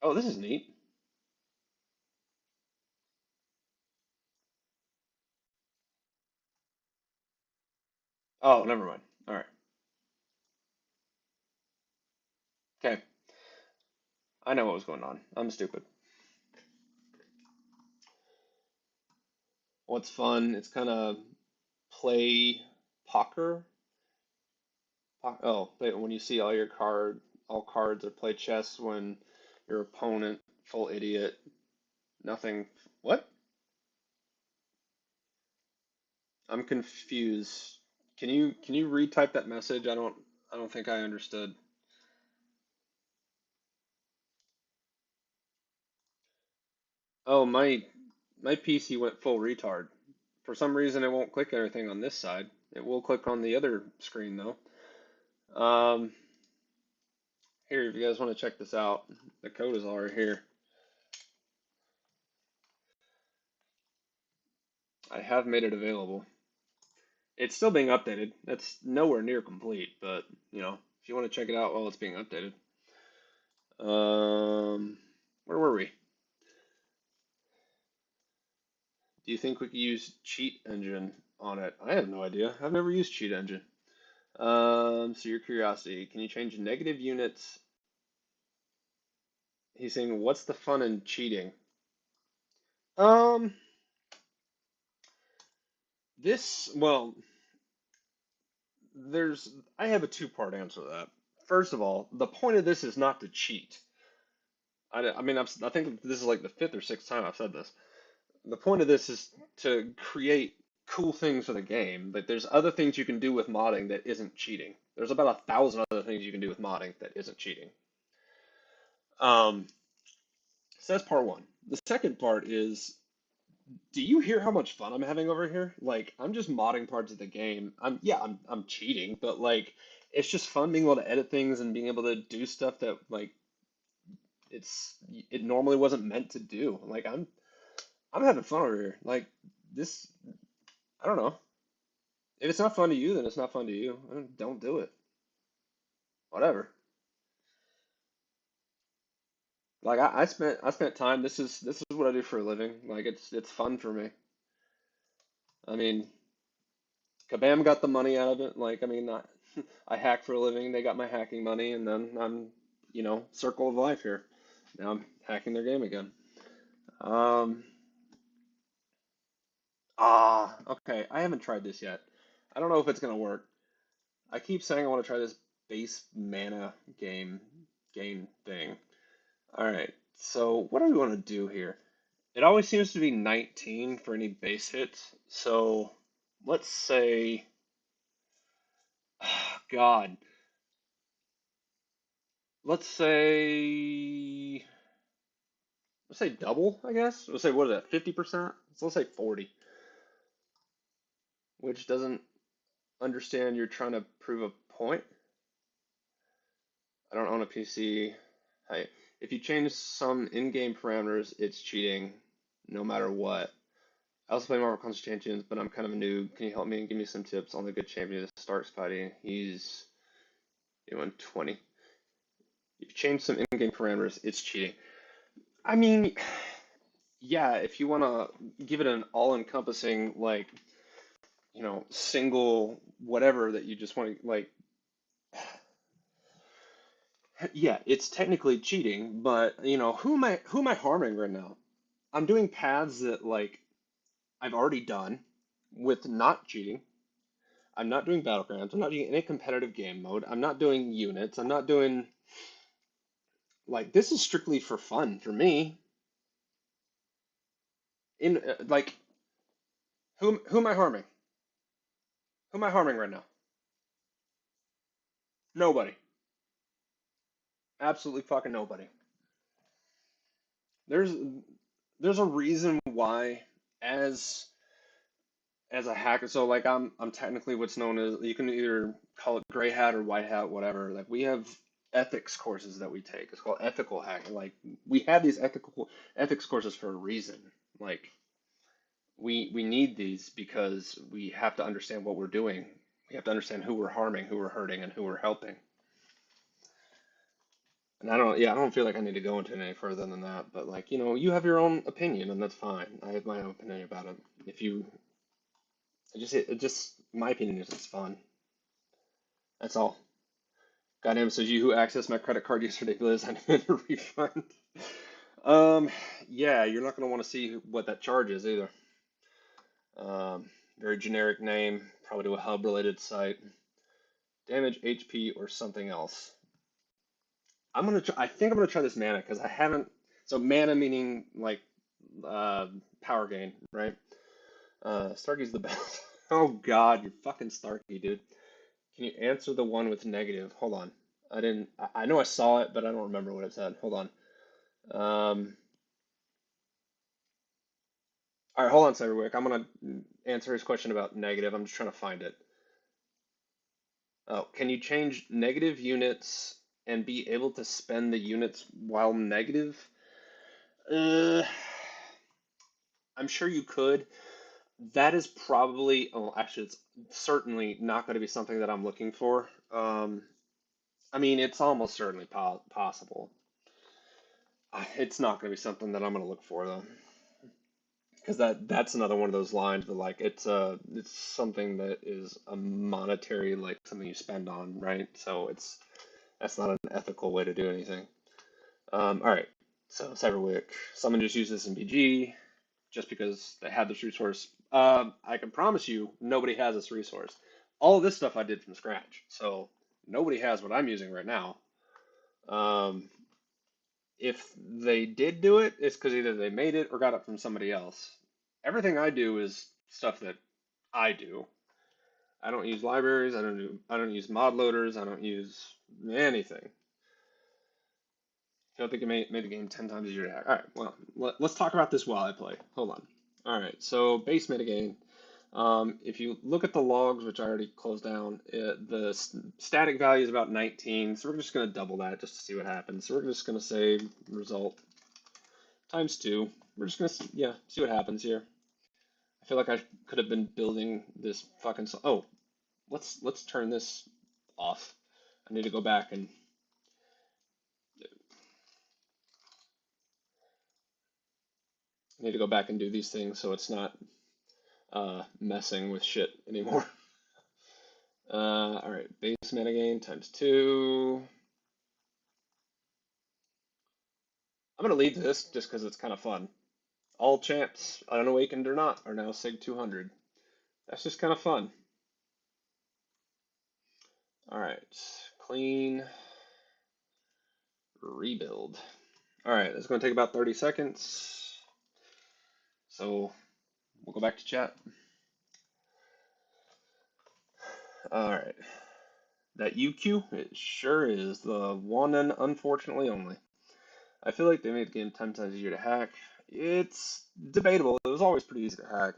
Oh, this is neat. Oh, never mind. All right. Okay. I know what was going on. I'm stupid. What's fun? It's kind of play poker. Oh, when you see all cards, or play chess when your opponent, full idiot, nothing. What? I'm confused. Can you retype that message? I don't think I understood. Oh, my PC went full retard. For some reason, it won't click anything on this side. It will click on the other screen though. Um, here, if you guys want to check this out, the code is already here. I have made it available. It's still being updated. That's nowhere near complete, but if you want to check it out while it's being updated. Where were we? Do you think we could use Cheat Engine on it? I have no idea. I've never used Cheat Engine. So your curiosity, can you change negative units? He's saying, what's the fun in cheating? Um, well, I have a two-part answer to that. First of all, the point of this is not to cheat. I mean, I think this is like the fifth or sixth time I've said this. The point of this is to create cool things for the game, but there's other things you can do with modding that isn't cheating. There's about 1,000 other things you can do with modding that isn't cheating. Um, so that's part one. The second part is, do you hear how much fun I'm having over here? Like, I'm just modding parts of the game. I'm cheating, but like, it's just fun being able to edit things and being able to do stuff that like it's it normally wasn't meant to do. Like, I'm having fun over here. Like this, I don't know. If it's not fun to you, then it's not fun to you. Don't do it. Whatever. Like I spent time. This is what I do for a living. Like it's fun for me. I mean, Kabam got the money out of it. Like, I mean, I hack for a living. They got my hacking money, and then circle of life here. Now I'm hacking their game again. Um, okay. I haven't tried this yet. I don't know if it's gonna work. I keep saying I want to try this base mana game thing. All right, so what do we want to do here? It always seems to be 19 for any base hits. So let's say, God, let's say, let's say double, I guess. Let's say, what is that, 50%? So let's say 40, which doesn't understand you're trying to prove a point. I don't own a PC. Hey, if you change some in-game parameters, it's cheating, no matter what. I also play Marvel Contest Champions, but I'm kind of a noob. Can you help me and give me some tips on the good champion that starts fighting? He's doing 20. If you change some in-game parameters, it's cheating. I mean, yeah, if you want to give it an all-encompassing, like, single whatever that you just want to, like, yeah, it's technically cheating, but, who am I harming right now? I'm doing paths that, like, I've already done with not cheating. I'm not doing battlegrounds. I'm not doing any competitive game mode. I'm not doing units. I'm not doing, like, this is strictly for fun for me. Like, who am I harming? Who am I harming right now? Nobody. Absolutely fucking nobody. There's there's a reason why as as a hacker, so like I'm technically what's known as, you can either call it gray hat or white hat, whatever. Like we have ethics courses that we take. It's called ethical hacking. Like we have these ethics courses for a reason. Like we need these because we have to understand what we're doing. We have to understand who we're harming, who we're hurting, and who we're helping. And I don't feel like I need to go into it any further than that. But like, you have your own opinion, and that's fine. I have my own opinion about it. If you, my opinion is it's fun. That's all. Goddamn, so you who accessed my credit card yesterday, Blizz, I need a refund. Um, yeah, you're not gonna want to see what that charge is either. Very generic name, probably to a hub-related site. Damage, HP, or something else. I think I'm gonna try this mana because I haven't. So mana meaning like uh, power gain, right? Starkey's the best. Oh God, you're fucking Starkey, dude. Can you answer the one with negative? Hold on. I didn't. I know I saw it, but I don't remember what it said. Hold on. All right, hold on, Cyberwick. I'm gonna answer his question about negative. I'm just trying to find it. Oh, can you change negative units and be able to spend the units while negative? Uh, I'm sure you could. That is probably, oh, actually, it's certainly not going to be something that I'm looking for. I mean, it's almost certainly possible. It's not going to be something that I'm going to look for though, because that's another one of those lines. But like, it's something that is a monetary, like something you spend on, right? So that's not an ethical way to do anything. All right. So Cyberwick, someone just used this in BG just because they had this resource. I can promise you, nobody has this resource. All of this stuff I did from scratch, so nobody has what I'm using right now. Um, if they did do it, it's because either they made it or got it from somebody else. Everything I do is stuff that I do. I don't use libraries. I don't use mod loaders. I don't use anything. I don't think it made the game 10 times easier to hack. All right, well, let's talk about this while I play. Hold on. All right, so base metagame. If you look at the logs, which I already closed down, the static value is about 19, so we're just going to double that just to see what happens. So we're just going to say result times 2. We're just going to, yeah, see what happens here. I feel like I could have been building this fucking, oh, let's turn this off. I need to go back and do these things so it's not messing with shit anymore. All right, base metagame times 2. I'm gonna leave this just because it's kind of fun. All champs, unawakened or not, are now Sig 200. That's just kind of fun. All right, clean, rebuild. All right, it's going to take about 30 seconds. So we'll go back to chat. All right, that UQ, it sure is the one and unfortunately only. I feel like they made the game 10 times easier to hack. It's debatable. It was always pretty easy to hack.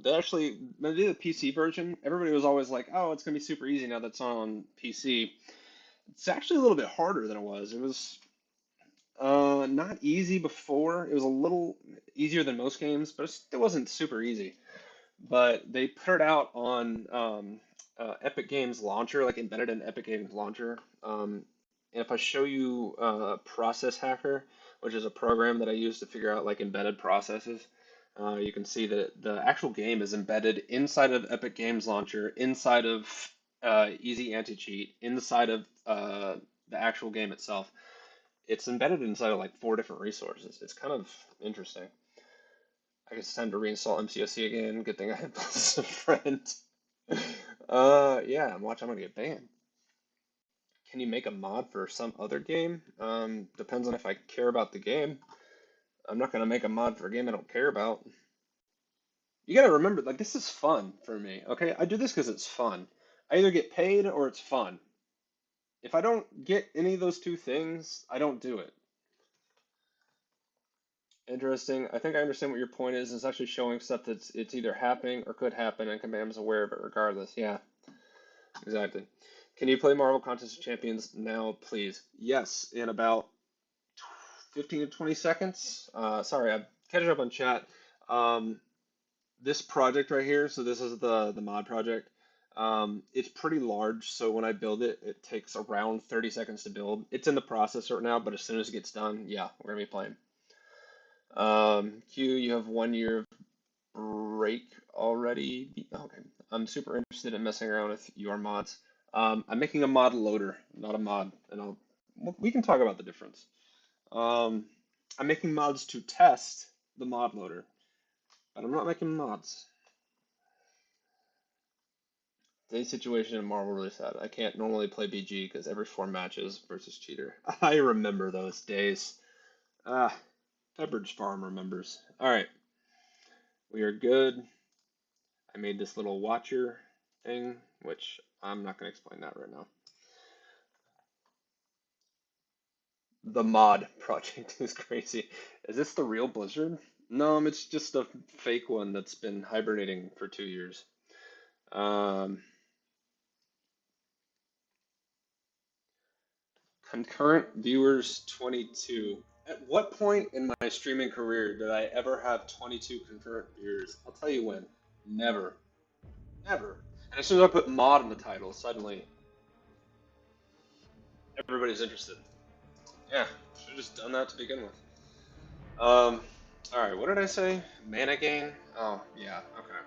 They actually, when they did the PC version, everybody was always like, oh, it's going to be super easy now that's on PC. It's actually a little bit harder than it was. It was not easy before. It was a little easier than most games, but it still wasn't super easy. But they put it out on Epic Games Launcher, like embedded in Epic Games Launcher. And if I show you Process Hacker, which is a program that I use to figure out like embedded processes, you can see that the actual game is embedded inside of Epic Games Launcher, inside of Easy Anti-Cheat, inside of the actual game itself. It's embedded inside of like 4 different resources. It's kind of interesting. I guess it's time to reinstall MCOC again. Good thing I have this as a friend. Yeah, watch, I'm gonna get banned. Can you make a mod for some other game? Depends on if I care about the game. I'm not gonna make a mod for a game I don't care about. You gotta remember, like, this is fun for me, okay? I do this because it's fun. I either get paid or it's fun. If I don't get any of those two things, I don't do it. Interesting. I think I understand what your point is. It's actually showing stuff that's it's either happening or could happen, and Command is aware of it regardless. Yeah, exactly. Can you play Marvel Contest of Champions now, please? Yes, in about 15 to 20 seconds. Sorry, I'm catching up on chat. Um, this project right here, so this is the mod project. It's pretty large, so when I build it, it takes around 30 seconds to build. It's in the process right now, but as soon as it gets done, yeah, we're gonna be playing. Q, you have 1 year break already. Okay, I'm super interested in messing around with your mods. I'm making a mod loader, not a mod, and we can talk about the difference. I'm making mods to test the mod loader, but I'm not making mods. Today's situation in Marvel really sad. I can't normally play BG because every 4 matches versus cheater. I remember those days. Ah, Pepperidge Farm remembers. All right, we are good. I made this little watcher thing, which I'm not going to explain that right now. The mod project is crazy. Is this the real Blizzard? No, it's just a fake one that's been hibernating for 2 years. Concurrent viewers 22. At what point in my streaming career did I ever have 22 concurrent viewers? I'll tell you when. Never. Never. And as soon as I put mod in the title, suddenly everybody's interested. Yeah, should have just done that to begin with. Alright, what did I say? Mana gain? Oh, yeah, okay.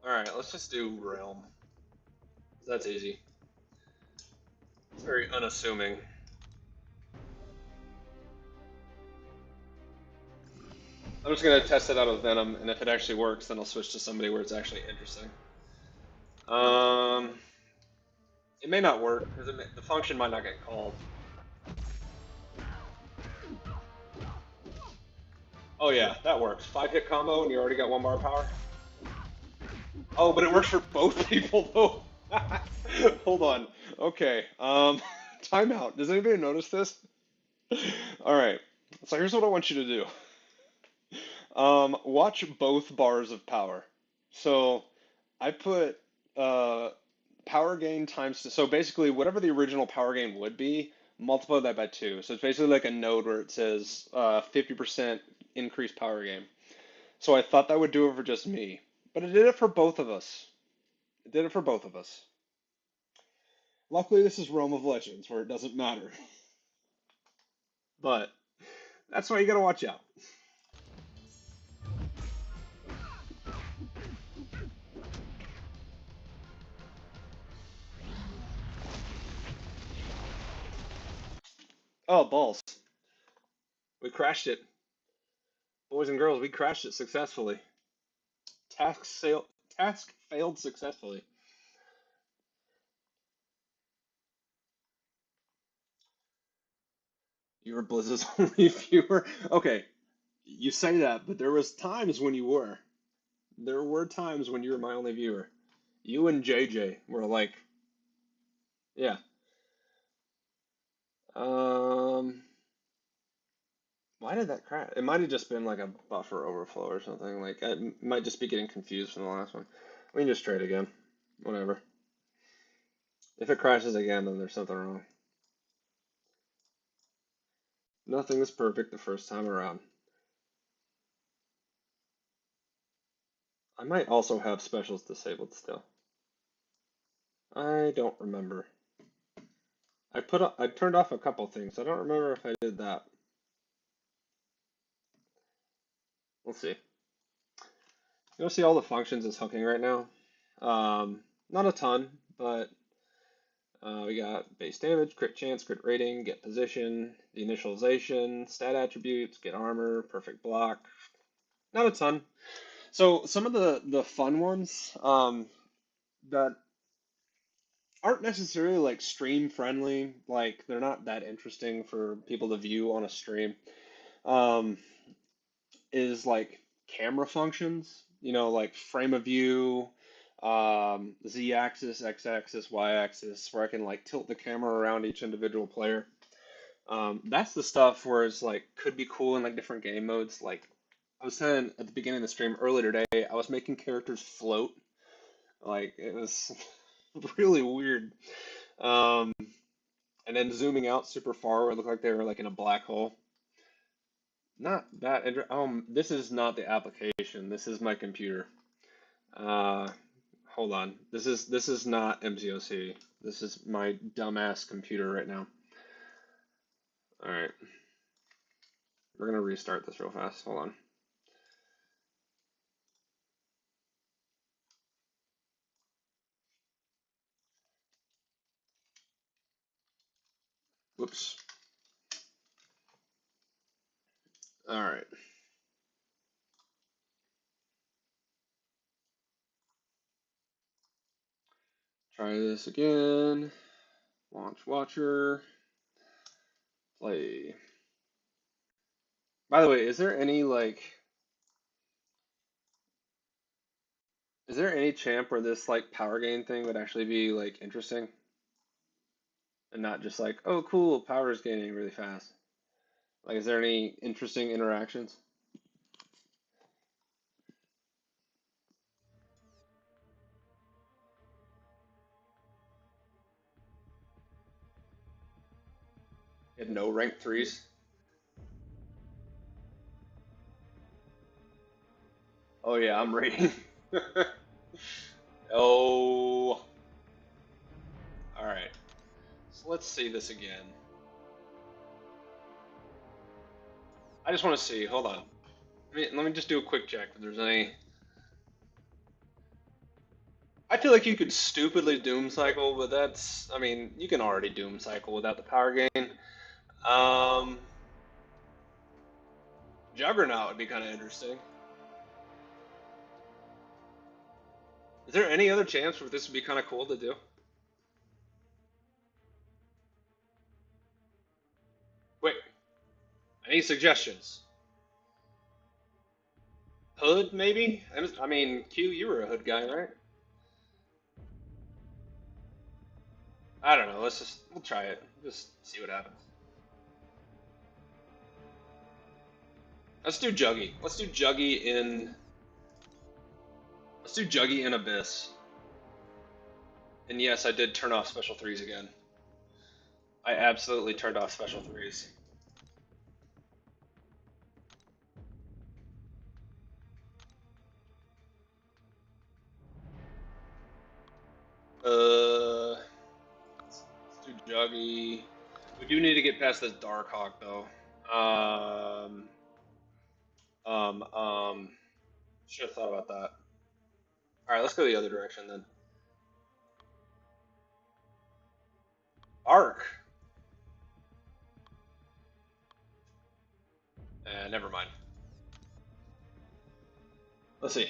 Alright, let's just do Realm. That's easy. It's very unassuming. I'm just gonna test it out with Venom, and if it actually works, then I'll switch to somebody where it's actually interesting. Um, it may not work, because the function might not get called. Oh yeah, that works. 5-hit combo, and you already got 1 bar of power. Oh, but it works for both people, though. Hold on. Okay, timeout. Does anybody notice this? Alright, so here's what I want you to do. Watch both bars of power. So I put power gain times, so basically whatever the original power gain would be, multiply that by 2. So it's basically like a node where it says 50% increased power gain. So I thought that would do it for just me, but it did it for both of us. It did it for both of us. Luckily, this is Realm of Legends, where it doesn't matter. But that's why you gotta watch out. Oh, balls. We crashed it. Boys and girls, we crashed it successfully. Task failed successfully. You were Blizz's only viewer. Okay, you say that, but there was times when you were. There were times when you were my only viewer. You and JJ were like, yeah. Um, why did that crash? It might have just been like a buffer overflow or something. Like I might just be getting confused from the last one. We can just trade again. Whatever. If it crashes again, then there's something wrong. Nothing is perfect the first time around. I might also have specials disabled still. I don't remember. I turned off a couple things. I don't remember if I did that. We'll see. You'll see all the functions it's hooking right now. Not a ton, but we got base damage, crit chance, crit rating, get position, the initialization, stat attributes, get armor, perfect block. Not a ton. So some of the fun ones that aren't necessarily like stream friendly, like they're not that interesting for people to view on a stream. Um, is like camera functions, like frame of view, z-axis, x-axis, y-axis, where I can like tilt the camera around each individual player. That's the stuff where it's like could be cool in like different game modes. Like I was saying at the beginning of the stream earlier today, I was making characters float. Like it was really weird. Um, and then zooming out super far, where it looked like they were like in a black hole. Not that this is not the application. This is my computer. Uh, hold on. This is not MZOC. This is my dumbass computer right now. All right. We're gonna restart this real fast. Hold on. Whoops. All right. Try this again. Launch Watcher. Play. By the way, is there any champ where this like power gain thing would actually be like interesting and not just like, oh cool, power is gaining really fast? Like, is there any interesting interactions? You had no rank threes? Oh yeah, I'm rating. Oh, all right. So let's see this again. I just want to see. Hold on. Let me just do a quick check if there's any. I feel like you could stupidly doom cycle, but I mean, you can already doom cycle without the power gain. Um, Juggernaut would be kind of interesting. Is there any other chance where this would be kind of cool to do? Wait, any suggestions? Hood, maybe? I mean, Q, you were a hood guy, right? I don't know. We'll try it. Just see what happens. Let's do Juggy. Let's do Juggy in Abyss. And yes, I did turn off special threes again. I absolutely turned off special threes. Let's do Juggy. We do need to get past this Darkhawk though. Um, um, should have thought about that. All right, let's go the other direction then. Arc. Never mind. Let's see.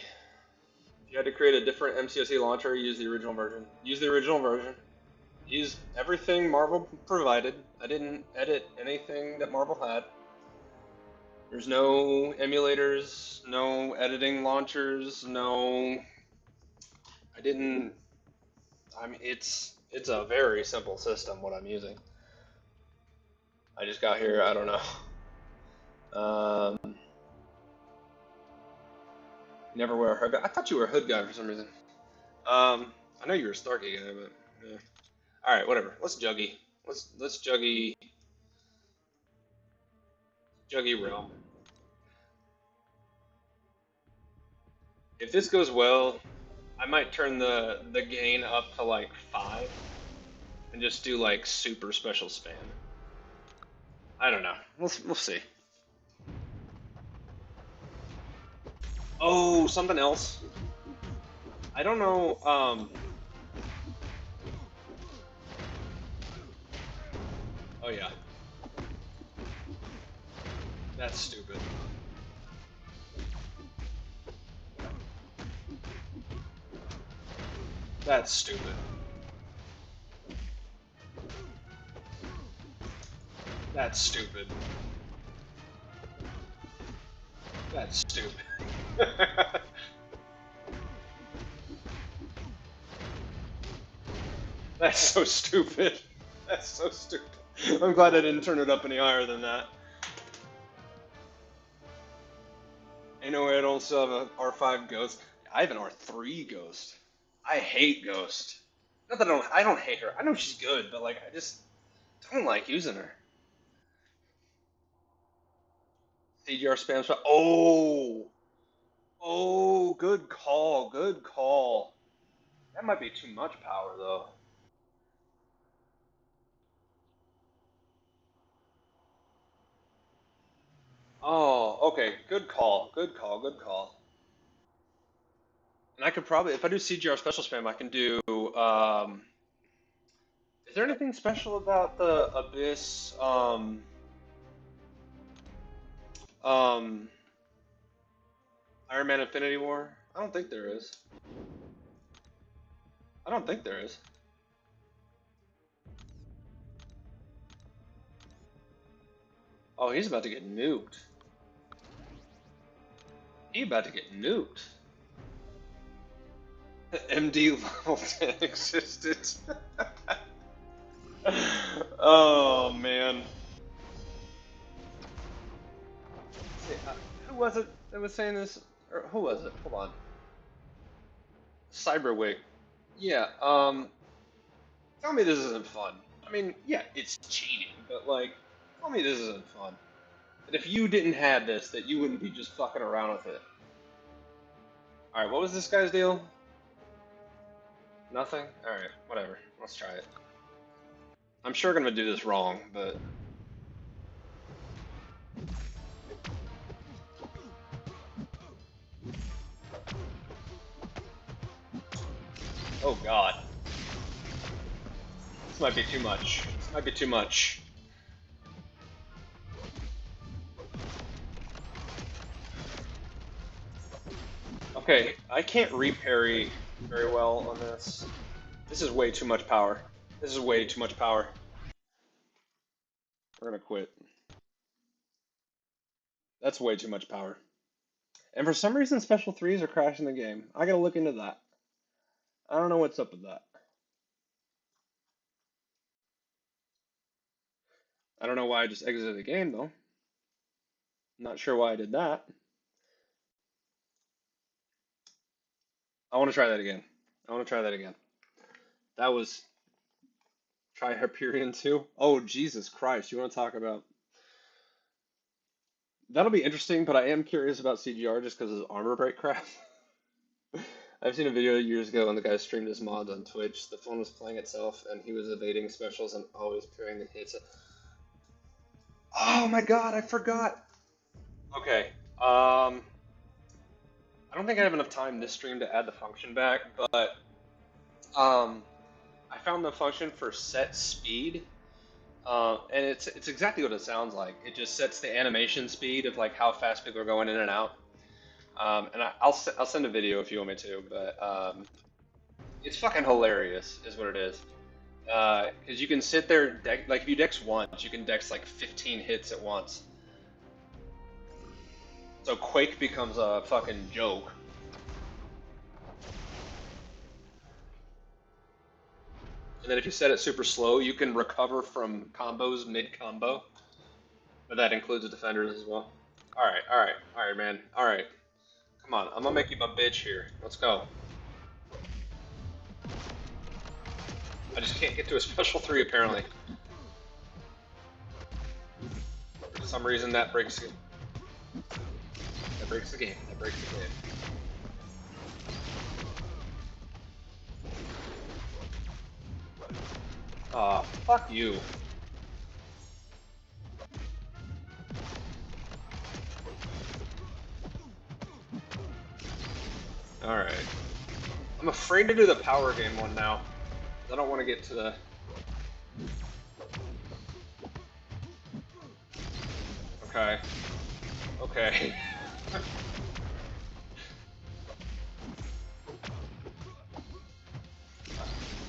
If you had to create a different MCSE launcher, use the original version. Use the original version. Use everything Marvel provided. I didn't edit anything that Marvel had. There's no emulators, no editing launchers, no. I didn't. I mean, it's a very simple system what I'm using. I just got here. I don't know. Never wear a hood guy. I thought you were a hood guy for some reason. I know you were a Starkey guy, but yeah. All right, whatever. Let's Juggy. Let's Juggy Realm. If this goes well, I might turn the gain up to like 5 and just do like super special spam. I don't know. We'll see. Oh, something else. I don't know. Oh yeah. That's stupid. That's stupid. That's stupid. That's stupid. That's so stupid. That's so stupid. I'm glad I didn't turn it up any higher than that. Anyway, I don't still have an R5 Ghost. I have an R3 Ghost. I hate Ghost. Not that I don't hate her. I know she's good, but like I just don't like using her. CGR spam spot. Oh, good call. Good call. That might be too much power though. Oh, okay. Good call. Good call. Good call. And I could probably, if I do CGR special spam, I can do. Is there anything special about the Abyss? Um, Iron Man Infinity War? I don't think there is. I don't think there is. Oh, he's about to get nuked. He's about to get nuked. MD level 10 existence. Oh man. Who was it that was saying this? Or who was it? Hold on. Cyberwig. Yeah. Tell me this isn't fun. I mean, yeah, it's cheating, but like, tell me this isn't fun. That if you didn't have this, that you wouldn't be just fucking around with it. All right, what was this guy's deal? Nothing? All right, whatever. Let's try it. I'm sure I'm gonna do this wrong, but. Oh god. This might be too much. This might be too much. Okay, I can't reparry very well on this. This is way too much power. This is way too much power. We're gonna quit. That's way too much power. And for some reason, special threes are crashing the game. I gotta look into that. I don't know what's up with that. I don't know why I just exited the game though. Not sure why I did that. I want to try that again. I want to try that again. That was try Hyperion 2. Oh, Jesus Christ. You want to talk about. That'll be interesting, but I am curious about CGR just because of his armor break crap. I've seen a video years ago when the guy streamed his mods on Twitch. The phone was playing itself and he was evading specials and always parrying the hits. Oh my god, I forgot. Okay. I don't think I have enough time this stream to add the function back, but I found the function for set speed, and it's exactly what it sounds like. It just sets the animation speed of like how fast people are going in and out. And I'll send a video if you want me to, but it's fucking hilarious, is what it is. Because you can sit there, like if you dex once, you can dex like 15 hits at once. So Quake becomes a fucking joke. And then if you set it super slow, you can recover from combos mid-combo. But that includes the defenders as well. Alright, man. Alright. Come on, I'm gonna make you my bitch here. Let's go. I just can't get to a special 3 apparently. For some reason that breaks it. That breaks the game. That breaks the game. Aw, fuck you. Alright. I'm afraid to do the power game one now. I don't want to get to the... Okay. Okay.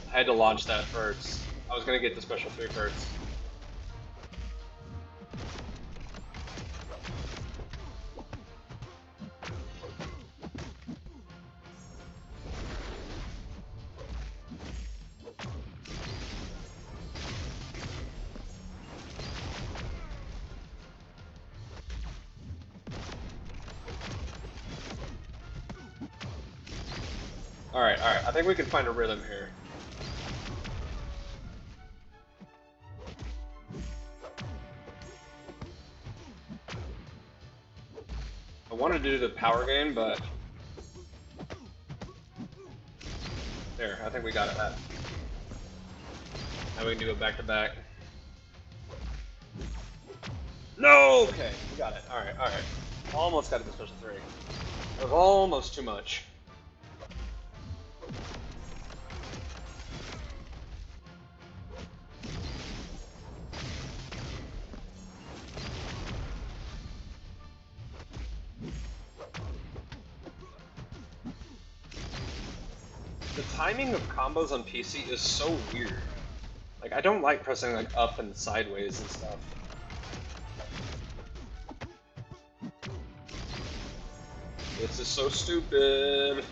I had to launch that first. I was gonna get the special 3 first. Alright, I think we can find a rhythm here. I wanted to do the power game, but... There, I think we got it. Now we can do it back to back. No! Okay, we got it. Alright. Almost got it to special 3. That was almost too much. The timing of combos on PC is so weird. Like, I don't like pressing like up and sideways and stuff. This is so stupid.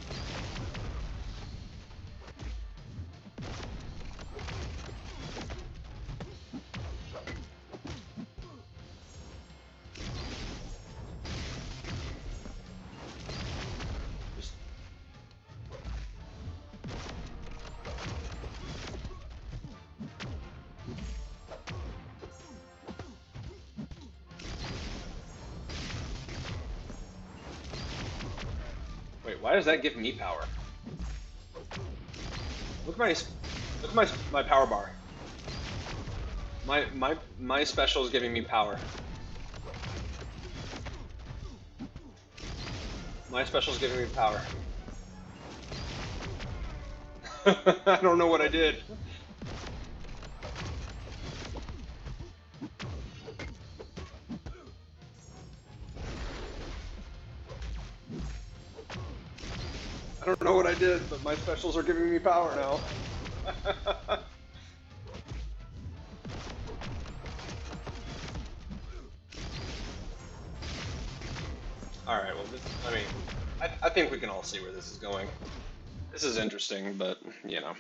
Wait, why does that give me power? Look at my power bar. My special is giving me power. My special is giving me power. I don't know what I did. I don't know what I did, but my specials are giving me power now. Alright, well, I think we can all see where this is going. This is interesting, but, you know.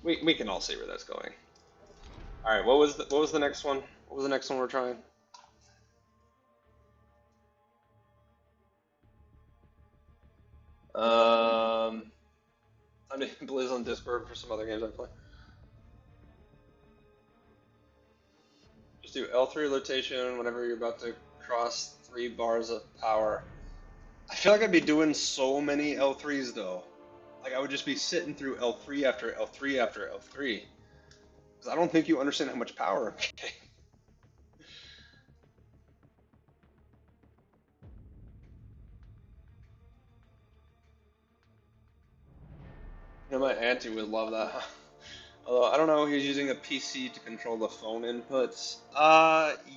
We can all see where that's going. Alright, what was the next one? What was the next one we're trying? I'm in Blizz on Discord for some other games I play. Just do L3 rotation whenever you're about to cross 3 bars of power. I feel like I'd be doing so many L3s though. Like I would just be sitting through L3 after L3 after L3. Because I don't think you understand how much power I'm getting. You know, my auntie would love that. Although, I don't know, he's using a PC to control the phone inputs.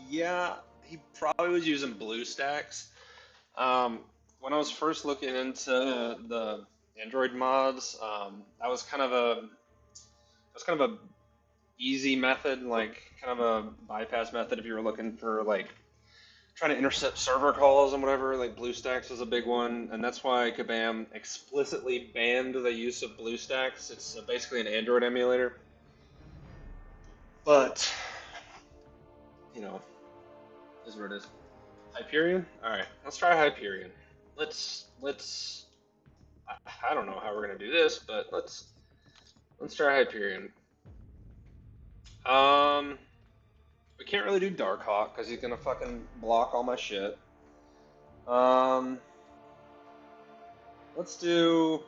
Yeah, he probably was using BlueStacks. Um, when I was first looking into the Android mods, that was kind of a easy method, like kind of a bypass method if you were looking for like trying to intercept server calls and whatever. Like BlueStacks was a big one, and that's why Kabam explicitly banned the use of BlueStacks. It's basically an Android emulator, but you know, is what it is. Hyperion. All right, let's try Hyperion. Let's. I don't know how we're gonna do this, but let's try Hyperion. Um, we can't really do Darkhawk because he's gonna fucking block all my shit. Um, let's do.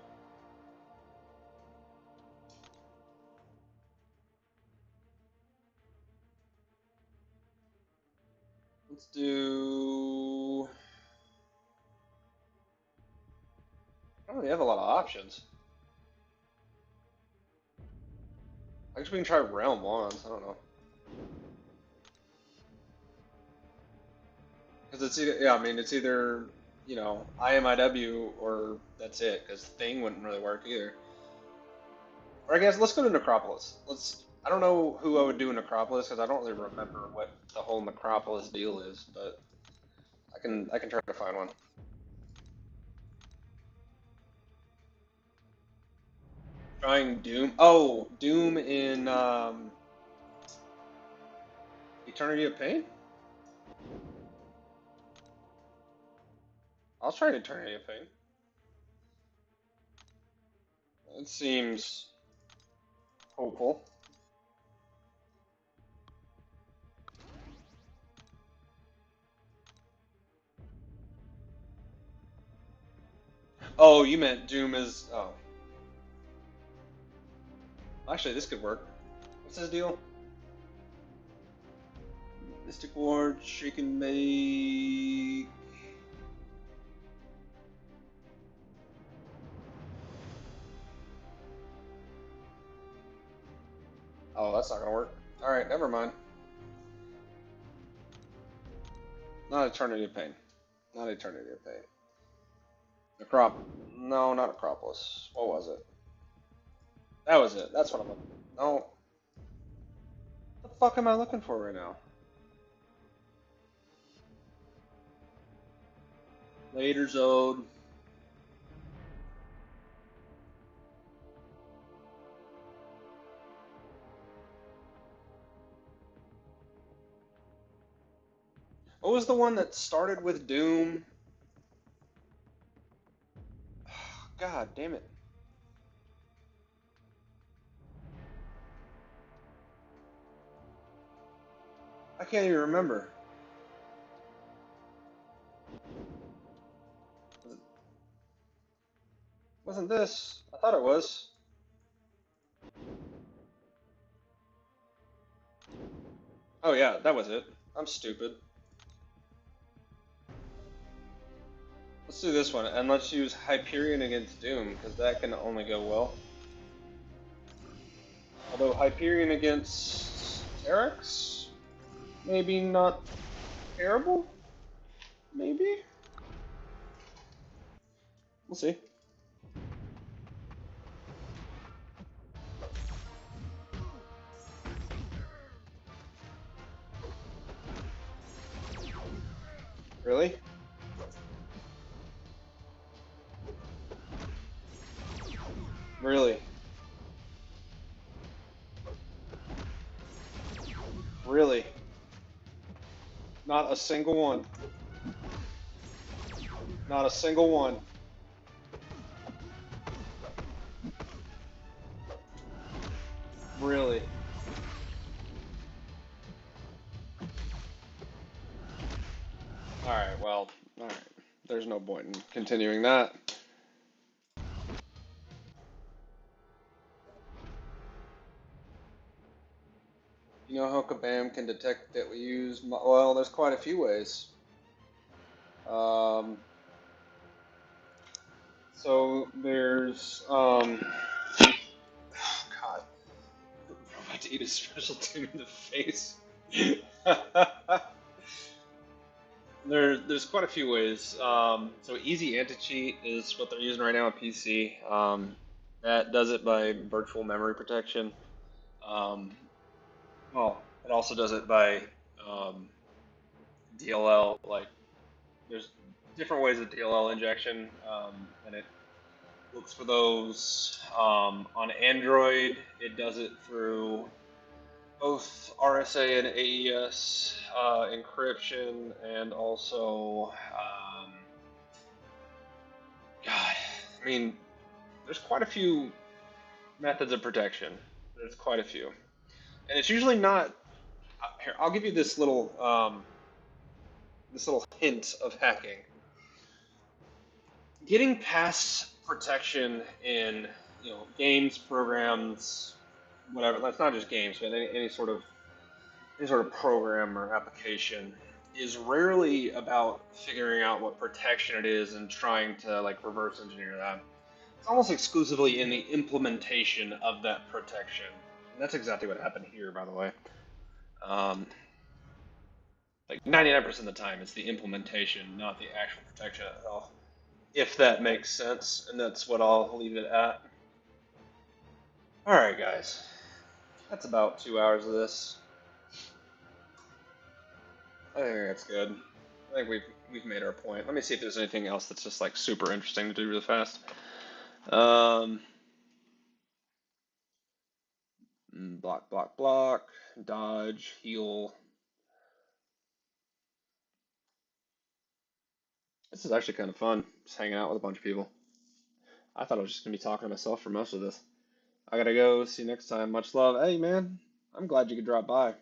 Let's do. I don't really have a lot of options. I guess we can try Realm Wands. I don't know. Because it's either, yeah, I mean, it's either, IMIW or that's it, because Thing wouldn't really work either. Or I guess let's go to Necropolis. I don't know who I would do in Necropolis, because I don't really remember what the whole Necropolis deal is, but I can try to find one. Trying Doom. Oh, Doom in Eternity of Pain? I'll try Eternity of Pain. It seems hopeful. Oh, you meant Doom is. Oh. Actually, this could work. What's his deal? Mystic Ward, Shaken Make. Oh, that's not gonna work. Alright, never mind. Not Eternity of Pain. Not Eternity of Pain. No, not Acropolis. What was it? That was it. That's what I'm looking for. No. What the fuck am I looking for right now? Later Zone. What was the one that started with Doom? God damn it. I can't even remember. Wasn't this? I thought it was. Oh yeah, that was it. I'm stupid. Let's do this one, and let's use Hyperion against Doom, because that can only go well. Although Hyperion against Terex, maybe not terrible? Maybe? We'll see. Really? Really? Really? Not a single one. Not a single one. Really? Alright, well, alright. There's no point in continuing that. You know how Kabam can detect that we use... Well, there's quite a few ways. So there's... God. I had to eat a special tune in the face. There's quite a few ways. So easy anti-cheat is what they're using right now on PC. That does it by virtual memory protection. Um, well, it also does it by um, DLL. Like there's different ways of DLL injection, and it looks for those. On Android, it does it through both RSA and AES encryption, and also, God, I mean, there's quite a few methods of protection. There's quite a few, and it's usually not. Here, I'll give you this little hint of hacking. Getting past protection in games, programs, whatever. That's not just games, but any sort of program or application is rarely about figuring out what protection it is and trying to like reverse engineer that. It's almost exclusively in the implementation of that protection. And that's exactly what happened here, by the way. Um, like 99% of the time, it's the implementation, not the actual protection itself. If that makes sense, and that's what I'll leave it at. All right, guys, that's about 2 hours of this. I think that's good. I think we've made our point. Let me see if there's anything else that's just like super interesting to do really fast. Block, block, block, dodge, heal. This is actually kind of fun, just hanging out with a bunch of people. I thought I was just gonna be talking to myself for most of this. I gotta go. See you next time. Much love. Hey, man, I'm glad you could drop by.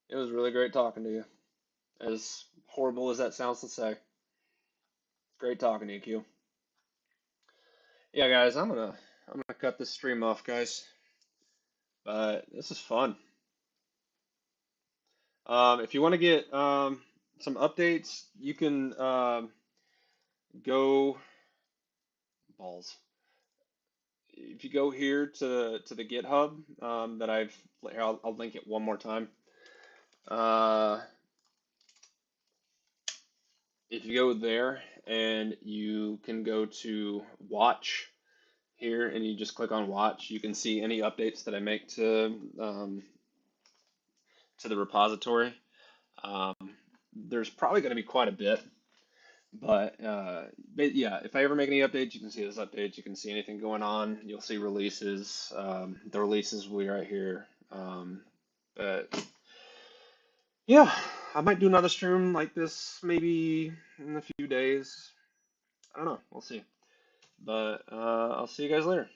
It was really great talking to you. As horrible as that sounds to say, great talking to you, Q. Yeah, guys, I'm gonna cut this stream off, guys. But this is fun. If you want to get some updates, you can go balls. If you go here to the GitHub that I'll link it one more time. Uh, if you go there and you can go to watch here and you just click on watch, you can see any updates that I make to the repository. Um, there's probably going to be quite a bit, but yeah, if I ever make any updates, you can see those updates. You can see anything going on. You'll see releases. The releases will be right here. But yeah, I might do another stream like this maybe in a few days. I don't know. We'll see. But I'll see you guys later.